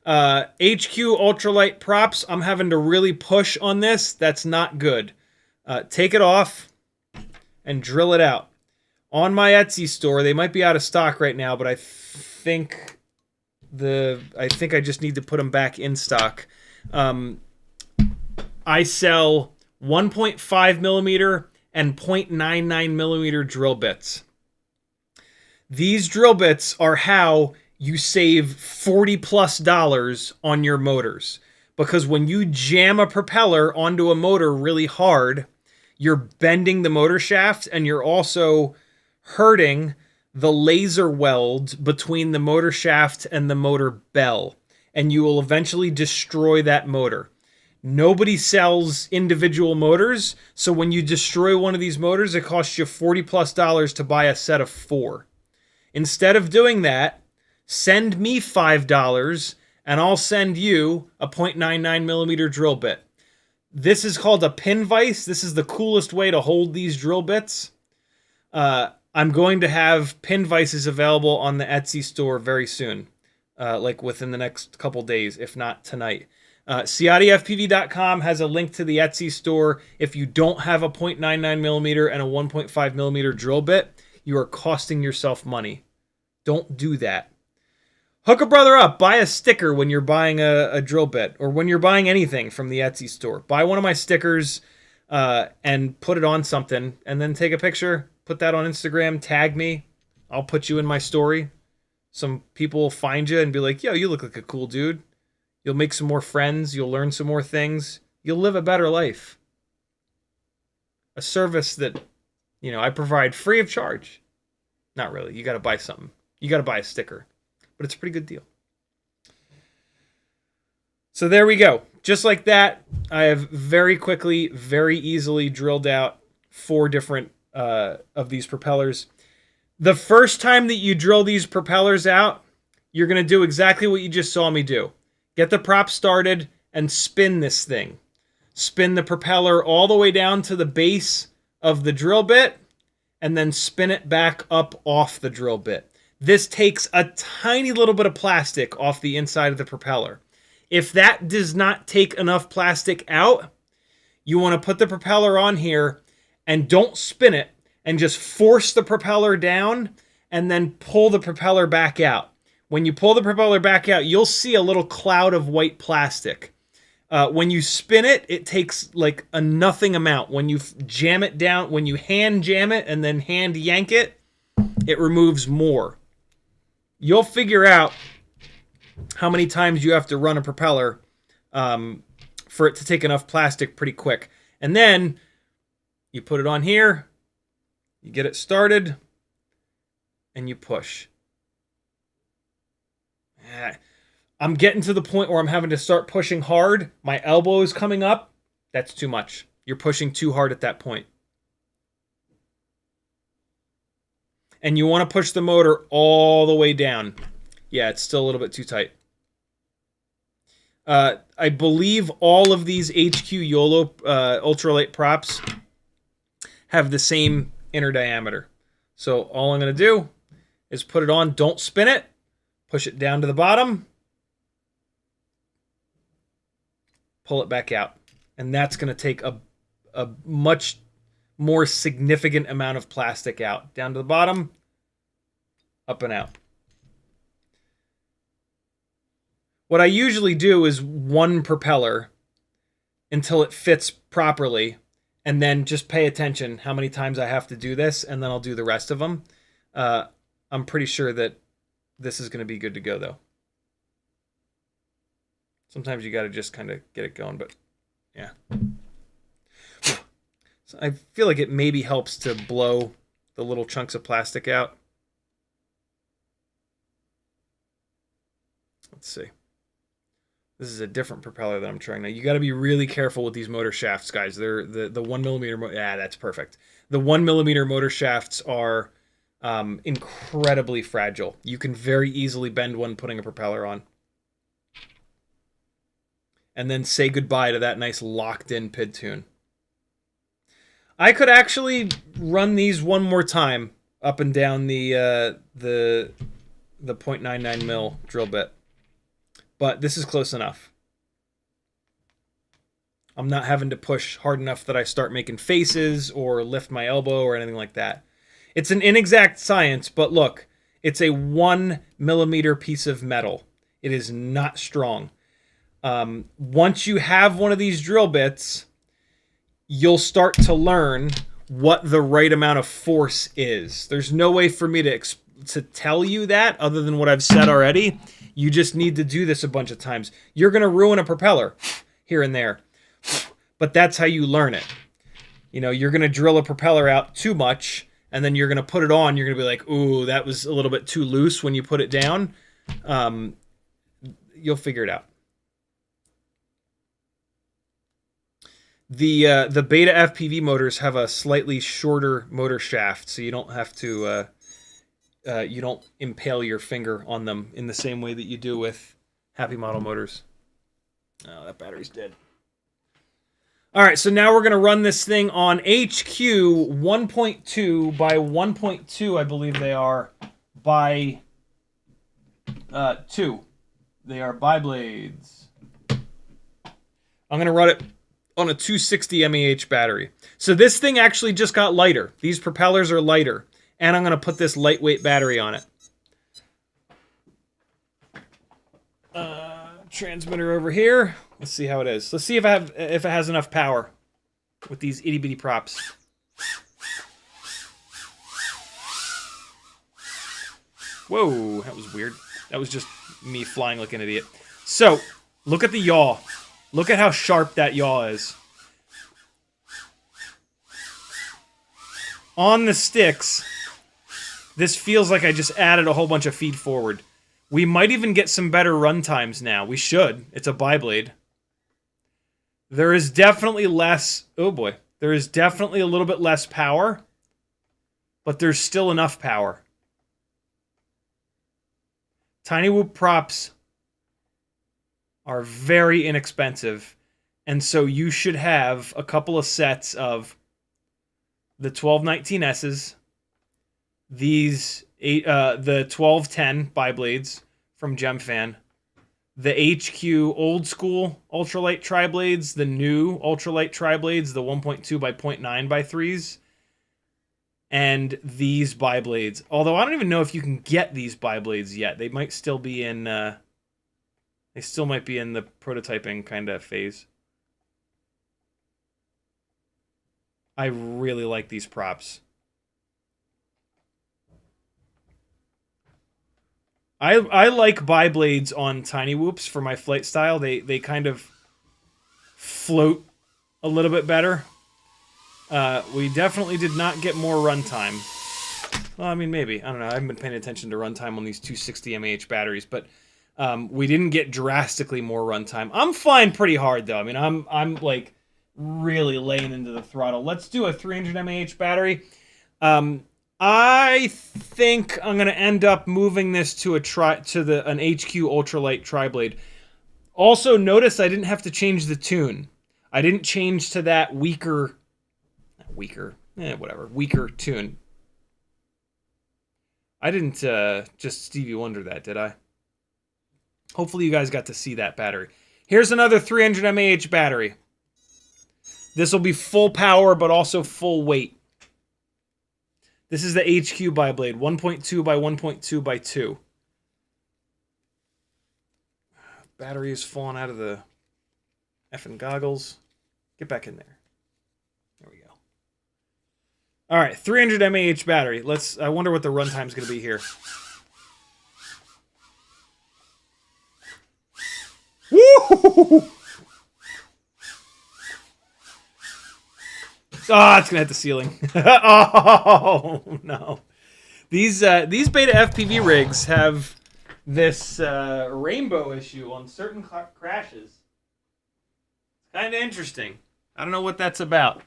HQ Ultralight props, I'm having to really push on this. That's not good. Take it off and drill it out. On my Etsy store, they might be out of stock right now, but I think I just need to put them back in stock. I sell 1.5 millimeter and 0.99 millimeter drill bits. These drill bits are how you save $40+ on your motors. Because when you jam a propeller onto a motor really hard, you're bending the motor shaft and you're also hurting the laser weld between the motor shaft and the motor bell, and you will eventually destroy that motor. Nobody sells individual motors, so when you destroy one of these motors, it costs you $40+ to buy a set of 4. Instead of doing that, send me $5 and I'll send you a 0.99 millimeter drill bit. This is called a pin vise. This is the coolest way to hold these drill bits. I'm going to have pin vices available on the Etsy store very soon, like within the next couple days, if not tonight. CiottiFPV.com has a link to the Etsy store. If you don't have a 0.99 millimeter and a 1.5 millimeter drill bit, you are costing yourself money. Don't do that. Hook a brother up. Buy a sticker when you're buying a drill bit, or when you're buying anything from the Etsy store. Buy one of my stickers and put it on something, and then take a picture. Put that on Instagram, tag me. I'll put you in my story. Some people will find you and be like, yo, you look like a cool dude. You'll make some more friends. You'll learn some more things. You'll live a better life. A service that, I provide free of charge. Not really. You got to buy something. You got to buy a sticker. But it's a pretty good deal. So there we go. Just like that, I have very quickly, very easily drilled out 4 different of these propellers. The first time that you drill these propellers out, you're going to do exactly what you just saw me do. Get the prop started and spin this thing. Spin the propeller all the way down to the base of the drill bit, and then spin it back up off the drill bit. This takes a tiny little bit of plastic off the inside of the propeller. If that does not take enough plastic out, you want to put the propeller on here and don't spin it, and just force the propeller down and then pull the propeller back out. When you pull the propeller back out, you'll see a little cloud of white plastic. When you spin it, it takes like a nothing amount. When you jam it down, when you hand jam it and then hand yank it, it removes more. You'll figure out how many times you have to run a propeller for it to take enough plastic pretty quick. And then you put it on here, you get it started, and you push. I'm getting to the point where I'm having to start pushing hard. My elbow is coming up. That's too much. You're pushing too hard at that point. And you want to push the motor all the way down. Yeah, it's still a little bit too tight. I believe all of these HQ YOLO ultralight props have the same inner diameter. So all I'm going to do is put it on. Don't spin it. Push it down to the bottom. Pull it back out. And that's going to take a much more significant amount of plastic out. Down to the bottom. Up and out. What I usually do is one propeller until it fits properly, and then just pay attention how many times I have to do this, and then I'll do the rest of them. I'm pretty sure that this is going to be good to go, though. Sometimes you got to just kind of get it going, but yeah. So I feel like it maybe helps to blow the little chunks of plastic out. Let's see. This is a different propeller that I'm trying now. You got to be really careful with these motor shafts, guys. They're the 1mm. Yeah, that's perfect. The 1mm motor shafts are incredibly fragile. You can very easily bend one putting a propeller on. And then say goodbye to that nice locked-in PID tune. I could actually run these one more time up and down the 0.99 mil drill bit. But this is close enough. I'm not having to push hard enough that I start making faces or lift my elbow or anything like that. It's an inexact science, but look, it's a 1mm piece of metal. It is not strong. Once you have one of these drill bits, you'll start to learn what the right amount of force is. There's no way for me to tell you that other than what I've said already. You just need to do this a bunch of times. You're going to ruin a propeller here and there. But that's how you learn it. You know, you're going to drill a propeller out too much, and then you're going to put it on. You're going to be like, ooh, that was a little bit too loose when you put it down. You'll figure it out. The BetaFPV motors have a slightly shorter motor shaft, so you don't have to... you don't impale your finger on them in the same way that you do with Happy Model motors. Oh, that battery's dead. All right, so now we're going to run this thing on HQ 1.2 by 1.2, I believe they are, by 2. They are bi-blades. I'm going to run it on a 260 mAh battery. So this thing actually just got lighter. These propellers are lighter. And I'm going to put this lightweight battery on it. Transmitter over here. Let's see how it is. Let's see if it has enough power with these itty bitty props. Whoa, that was weird. That was just me flying like an idiot. So, look at the yaw. Look at how sharp that yaw is. On the sticks, this feels like I just added a whole bunch of feed forward. We might even get some better run times now. We should. It's a bi-blade. There is definitely less... Oh boy. There is definitely a little bit less power. But there's still enough power. Tiny Whoop props are very inexpensive. And so you should have a couple of sets of the 1219S's, these the 1210 bi-blades from GemFan, the HQ old school ultralight tri-blades, the new ultralight tri-blades, the 1.2 by 0.9 by 3s, and these bi-blades. Although I don't even know if you can get these bi-blades yet. They might still be in they still might be in the prototyping kind of phase. I really like these props. I like bi-blades on Tiny Whoops for my flight style. They kind of float a little bit better. We definitely did not get more runtime. Well, I mean, maybe. I don't know. I haven't been paying attention to runtime on these 260 mAh batteries, but We didn't get drastically more runtime. I'm flying pretty hard though. I mean, I'm like really laying into the throttle. Let's do a 300 mAh battery. I think I'm gonna end up moving this to an HQ ultralight tri-blade. Also, notice I didn't have to change the tune. I didn't change to that weaker tune. I didn't just Stevie Wonder that, did I? Hopefully you guys got to see that battery. Here's another 300 mAh battery. This will be full power, but also full weight. This is the HQ biblade, 1.2 by 1.2 by 2. Battery is falling out of the effing goggles. Get back in there. There we go. All right, 300 mAh battery. I wonder what the runtime is going to be here. Woo! Oh, it's gonna hit the ceiling. Oh no! These BetaFPV rigs have this rainbow issue on certain crashes. It's kind of interesting. I don't know what that's about.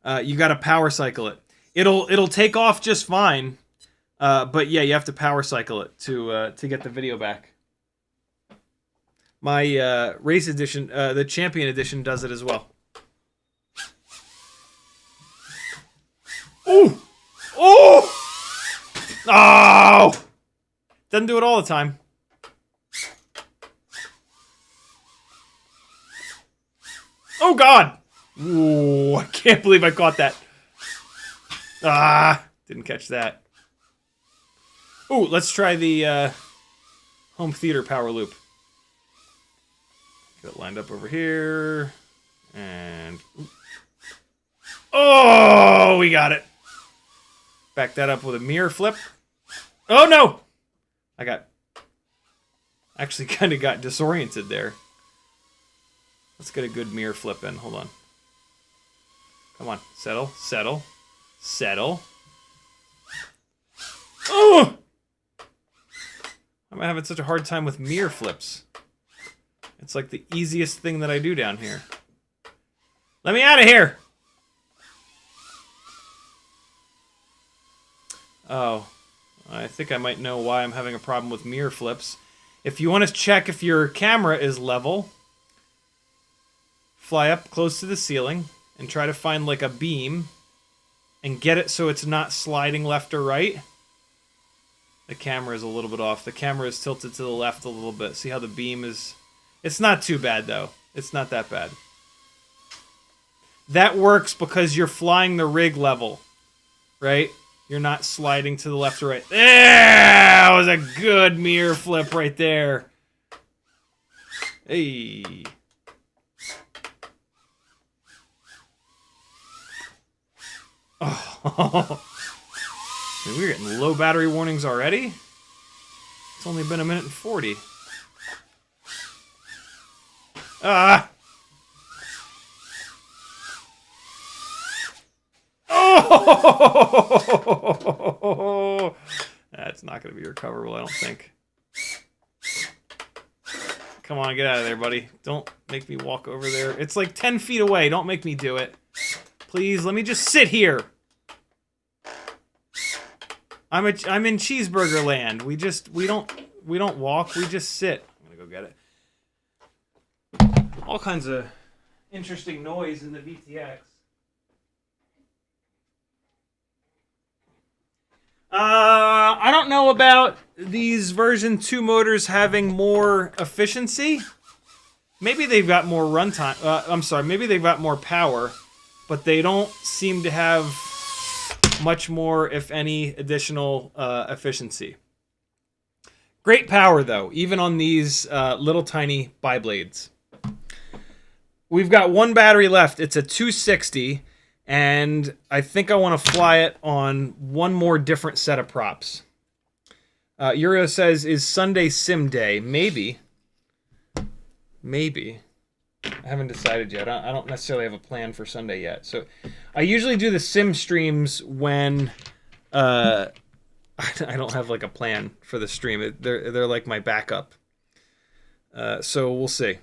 You got to power cycle it. It'll take off just fine, but yeah, you have to power cycle it to get the video back. My race edition, the champion edition, does it as well. Oh! Oh! Oh! Doesn't do it all the time. Oh God! Ooh, I can't believe I caught that. Ah, didn't catch that. Ooh, let's try the home theater power loop. Get it lined up over here. And... oh, we got it. Back that up with a mirror flip. Oh, no! Actually kind of got disoriented there. Let's get a good mirror flip in. Hold on. Come on. Settle. Settle. Settle. Oh! I'm having such a hard time with mirror flips. It's like the easiest thing that I do down here. Let me out of here! Oh, I think I might know why I'm having a problem with mirror flips. If you want to check if your camera is level, fly up close to the ceiling and try to find like a beam and get it so it's not sliding left or right. The camera is a little bit off. The camera is tilted to the left a little bit. See how the beam is... it's not too bad though. It's not that bad. That works because you're flying the rig level, right? You're not sliding to the left or right. That was a good mirror flip right there. Hey. Oh. We're getting low battery warnings already? It's only been 1:40. Ah! Oh! That's not going to be recoverable, I don't think. Come on, get out of there, buddy. Don't make me walk over there. It's like 10 feet away. Don't make me do it. Please, let me just sit here. I'm in cheeseburger land. We don't walk, we just sit. I'm going to go get it. All kinds of interesting noise in the VTX. I don't know about these version 2 motors having more efficiency. Maybe they've got more runtime. I'm sorry, maybe they've got more power, but they don't seem to have much more, if any, additional efficiency. Great power, though, even on these little tiny biblades. We've got one battery left. It's a 260. And I think I want to fly it on one more different set of props. Uriel says, is Sunday sim day? Maybe. Maybe. I haven't decided yet. I don't necessarily have a plan for Sunday yet. So I usually do the sim streams when I don't have like a plan for the stream. They're like my backup. So we'll see.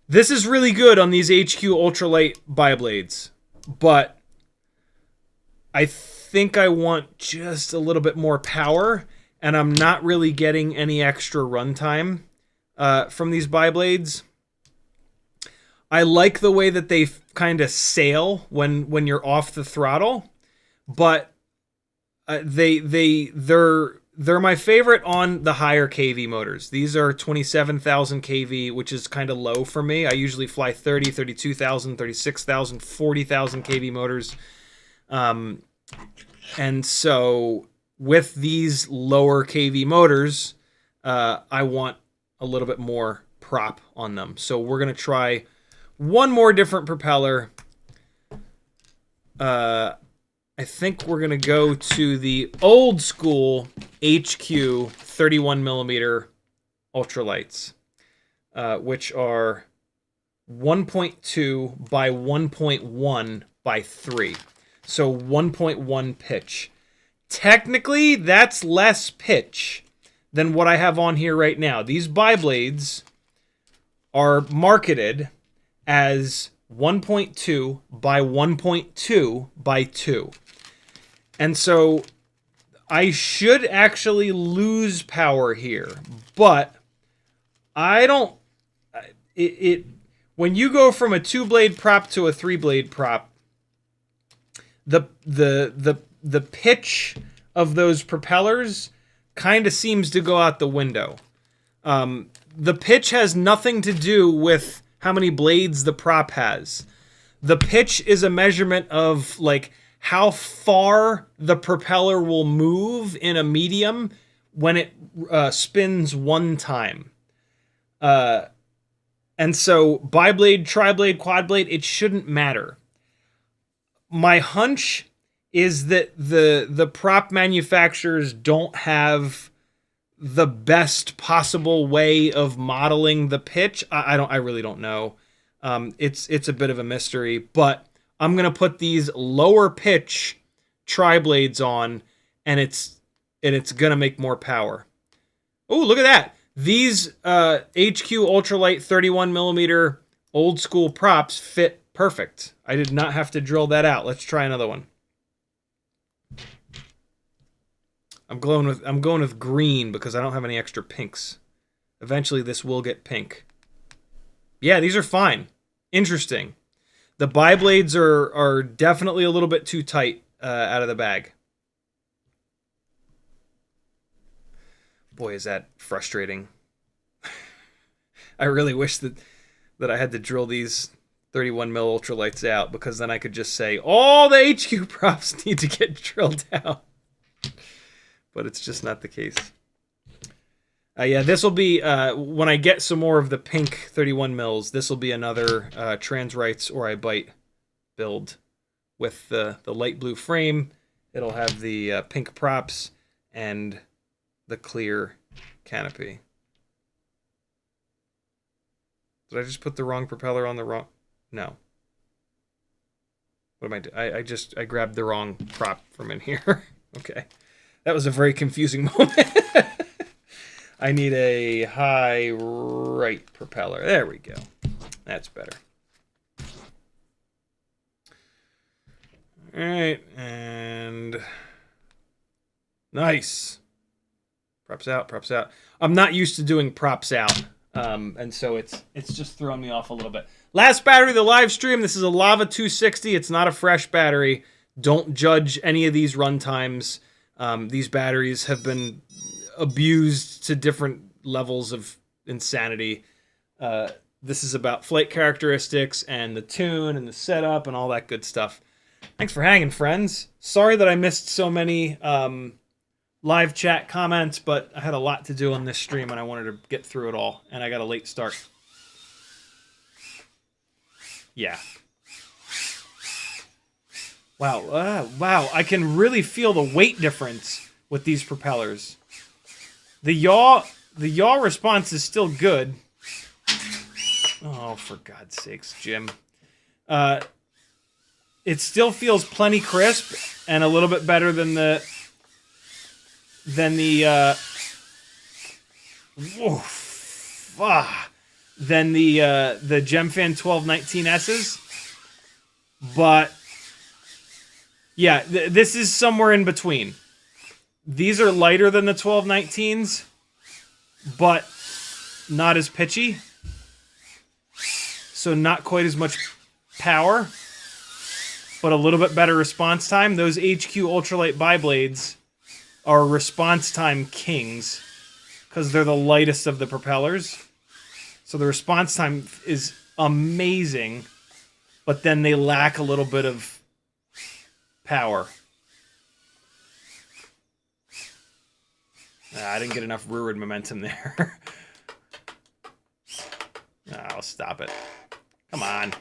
This is really good on these HQ ultralight bi-blades, but I think I want just a little bit more power, and I'm not really getting any extra runtime from these bi-blades. I like the way that they kind of sail when you're off the throttle, but they're my favorite on the higher kV motors. These are 27,000 kV, which is kind of low for me. I usually fly 30, 32,000, 36,000, 40,000 kV motors. And so with these lower kV motors, I want a little bit more prop on them. So we're going to try one more different propeller. I think we're going to go to the old school HQ 31mm ultralights, which are 1.2 by 1.1 by 3. So 1.1 pitch. Technically, that's less pitch than what I have on here right now. These bi-blades are marketed as 1.2 by 1.2 by 2. And so I should actually lose power here, but I don't... when you go from a 2-blade prop to a 3-blade prop, the pitch of those propellers kind of seems to go out the window. The pitch has nothing to do with how many blades the prop has. The pitch is a measurement of like how far the propeller will move in a medium when it spins one time. And so bi-blade, tri-blade, quad-blade, it shouldn't matter. My hunch is that the prop manufacturers don't have the best possible way of modeling the pitch. I really don't know. It's a bit of a mystery, but I'm gonna put these lower pitch tri-blades on, and it's gonna make more power. Oh, look at that! These HQ Ultralight 31mm old school props fit perfect. I did not have to drill that out. Let's try another one. I'm going with green because I don't have any extra pinks. Eventually this will get pink. Yeah, these are fine. Interesting. The bi-blades are definitely a little bit too tight out of the bag. Boy, is that frustrating. I really wish that I had to drill these 31mm ultralights out, because then I could just say all the HQ props need to get drilled out. But it's just not the case. Yeah, this will be, when I get some more of the pink 31mm, this will be another Transrights or I Bite build with the light blue frame. It'll have the pink props and the clear canopy. Did I just put the wrong propeller on the wrong... No. What am I doing? I grabbed the wrong prop from in here. Okay. That was a very confusing moment. I need a high right propeller. There we go. That's better. All right, and nice. Props out, props out. I'm not used to doing props out, and so it's just throwing me off a little bit. Last battery of the live stream. This is a Lava 260. It's not a fresh battery. Don't judge any of these run times. These batteries have been abused to different levels of insanity. This is about flight characteristics and the tune and the setup and all that good stuff. Thanks for hanging, friends. Sorry that I missed so many live chat comments, but I had a lot to do on this stream and I wanted to get through it all, and I got a late start. Yeah. Wow, wow, I can really feel the weight difference with these propellers. The yaw response is still good. Oh, for God's sakes, Jim. It still feels plenty crisp and a little bit better than the than the Gemfan 1219S's. But yeah, this is somewhere in between. These are lighter than the 1219s, but not as pitchy. So not quite as much power, but a little bit better response time. Those HQ ultralight biblades are response time kings because they're the lightest of the propellers. So the response time is amazing, but then they lack a little bit of power. I didn't get enough rearward momentum there. I'll stop it. Come on.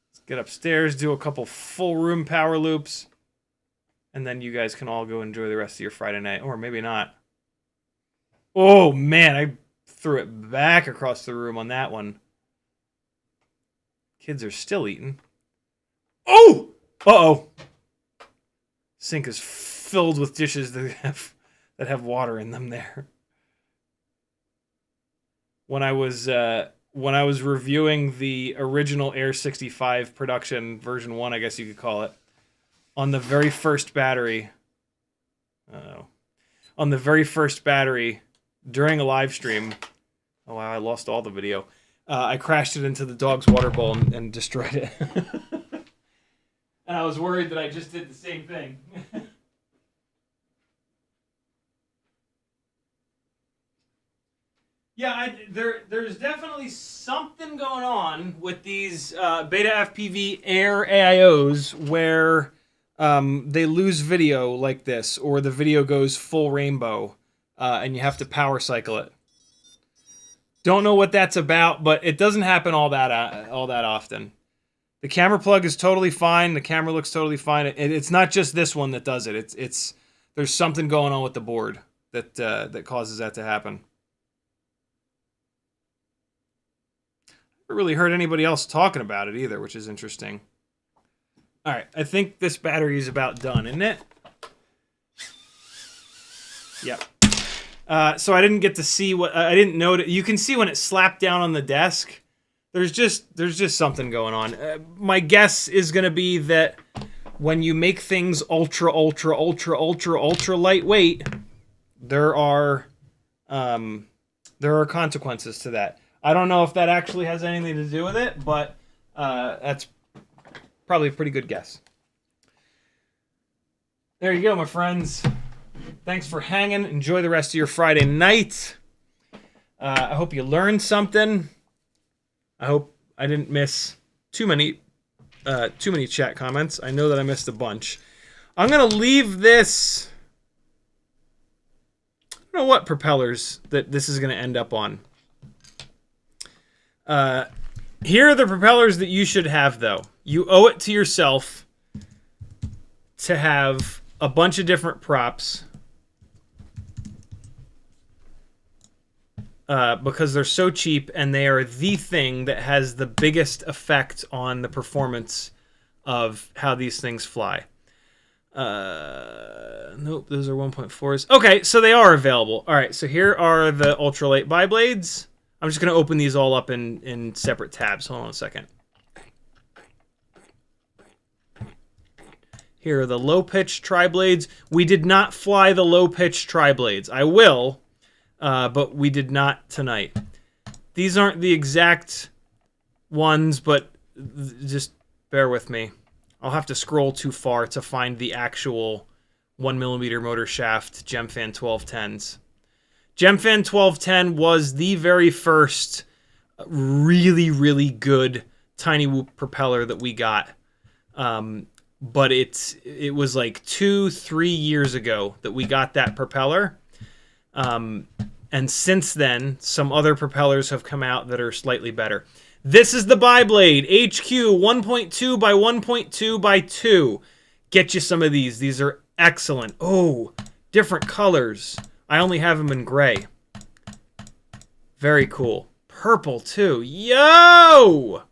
Let's get upstairs, do a couple full room power loops, and then you guys can all go enjoy the rest of your Friday night. Or maybe not. Oh, man, I threw it back across the room on that one. Kids are still eating. Oh! Uh-oh. Sink is filled with dishes that have water in them there. When I was reviewing the original Air65 production version 1, I guess you could call it, on the very first battery. On the very first battery during a live stream. Oh wow, I lost all the video. I crashed it into the dog's water bowl and destroyed it. And I was worried that I just did the same thing. Yeah, there's definitely something going on with these BetaFPV Air AIOs where they lose video like this, or the video goes full rainbow, and you have to power cycle it. Don't know what that's about, but it doesn't happen all that often. The camera plug is totally fine. The camera looks totally fine. It's not just this one that does it. It's there's something going on with the board that causes that to happen. I haven't really heard anybody else talking about it either, which is interesting. All right, I think this battery is about done, isn't it? Yep. So I didn't get to see what I didn't know. You can see when it slapped down on the desk. There's just something going on. My guess is going to be that when you make things ultra lightweight, there are consequences to that. I don't know if that actually has anything to do with it, but that's probably a pretty good guess. There you go, my friends. Thanks for hanging. Enjoy the rest of your Friday night. I hope you learned something. I hope I didn't miss too many chat comments. I know that I missed a bunch. I'm going to leave this... I don't know what propellers that this is going to end up on. Here are the propellers that you should have, though. You owe it to yourself to have a bunch of different props. Because they're so cheap and they are the thing that has the biggest effect on the performance of how these things fly. Nope, those are 1.4s. Okay, so they are available. All right, so here are the ultralight biblades. I'm just going to open these all up in separate tabs. Hold on a second. Here are the low-pitch tri-blades. We did not fly the low-pitch tri-blades. I will. But we did not tonight. These aren't the exact ones, but just bear with me. I'll have to scroll too far to find the actual 1mm motor shaft Gemfan 1210s. Gemfan 1210 was the very first really, really good tiny whoop propeller that we got. But it was like 2-3 years ago that we got that propeller. And since then, some other propellers have come out that are slightly better. This is the biblade, HQ 1.2 by 1.2 by 2. Get you some of these. These are excellent. Oh, different colors. I only have them in gray. Very cool. Purple, too. Yo!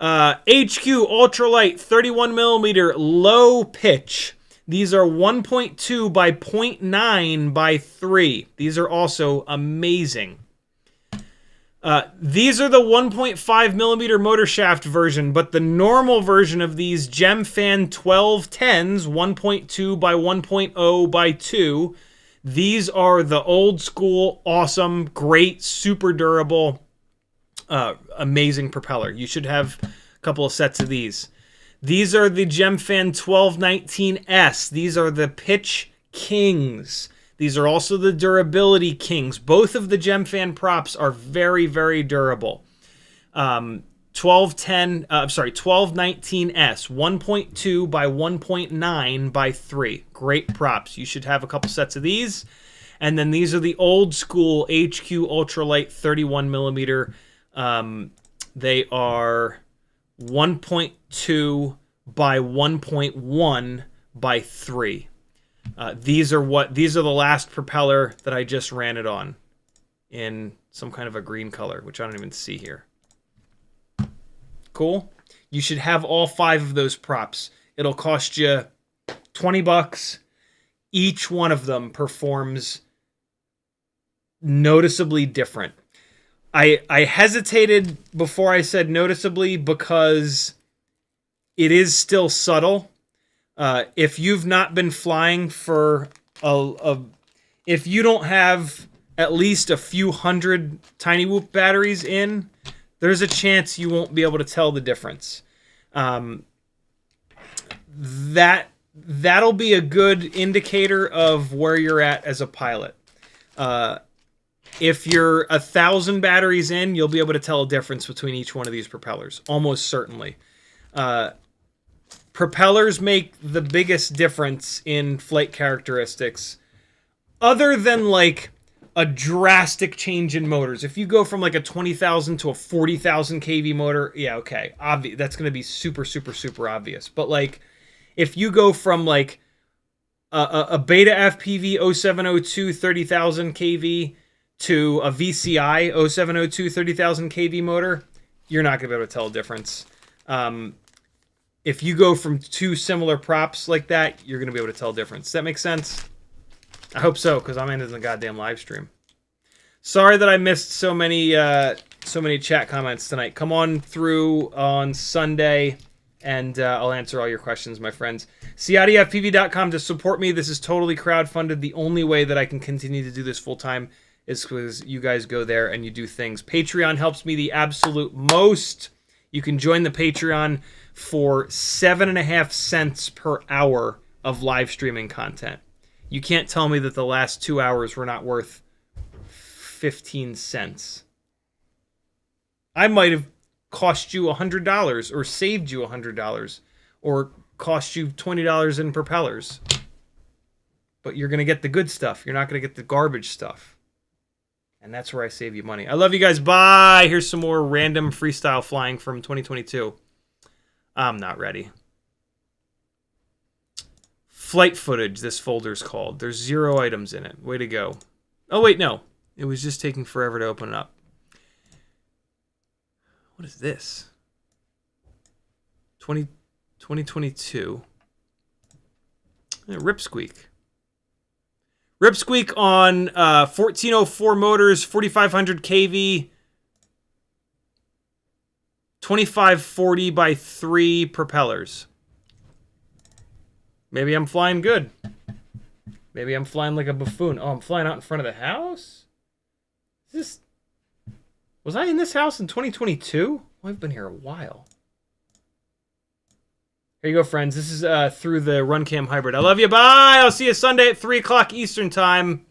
HQ ultralight 31 millimeter low pitch. These are 1.2 by 0.9 by 3. These are also amazing. These are the 1.5 millimeter motor shaft version, but the normal version of these Gemfan 1210s, 1.2 by 1.0 by 2, these are the old school, awesome, great, super durable, amazing propeller. You should have a couple of sets of these. These are the Gemfan 1219S. These are the pitch kings. These are also the durability kings. Both of the Gemfan props are very, very durable. 1219S, 1.2 by 1.9 by 3. Great props. You should have a couple sets of these. And then these are the old school HQ ultralight 31 millimeter. They are 1.2 by 1.1 by 3. These are the last propeller that I just ran it on in some kind of a green color, which I don't even see here. Cool. You should have all 5 of those props. It'll cost you $20. Each one of them performs noticeably different. I hesitated before I said noticeably because it is still subtle. If you've not been flying for if you don't have at least a few hundred Tiny Whoop batteries in, there's a chance you won't be able to tell the difference. That'll be a good indicator of where you're at as a pilot. If you're 1,000 batteries in, you'll be able to tell a difference between each one of these propellers, almost certainly. Propellers make the biggest difference in flight characteristics, other than like a drastic change in motors. If you go from like a 20,000 to a 40,000 kV motor, yeah, okay, that's going to be super, super, super obvious. But like, if you go from like a BetaFPV 0702 30,000 kV to a VCI 0702 30,000 kV motor, you're not going to be able to tell a difference. If you go from 2 similar props like that, you're going to be able to tell a difference. Does that make sense? I hope so, because I'm in the goddamn live stream. Sorry that I missed so many chat comments tonight. Come on through on Sunday, and I'll answer all your questions, my friends. CiottiFPV.com to support me. This is totally crowdfunded. The only way that I can continue to do this full-time is because you guys go there and you do things. Patreon helps me the absolute most. You can join the Patreon for 7.5 cents per hour of live streaming content. You can't tell me that the last 2 hours were not worth 15 cents. I might have cost you $100 or saved you $100 or cost you $20 in propellers. But you're going to get the good stuff. You're not going to get the garbage stuff. And that's where I save you money. I love you guys. Bye. Here's some more random freestyle flying from 2022. I'm not ready. Flight footage, this folder's called. There's 0 items in it. Way to go. Oh, wait, no. It was just taking forever to open it up. What is this? 2022. Ripsqueak. Ripsqueak on 1404 motors, 4500 kV, 2540 by 3 propellers. Maybe I'm flying good. Maybe I'm flying like a buffoon. Oh, I'm flying out in front of the house? Was I in this house in 2022? Well, I've been here a while. Here you go, friends. This is through the RunCam Hybrid. I love you. Bye. I'll see you Sunday at 3 o'clock Eastern Time.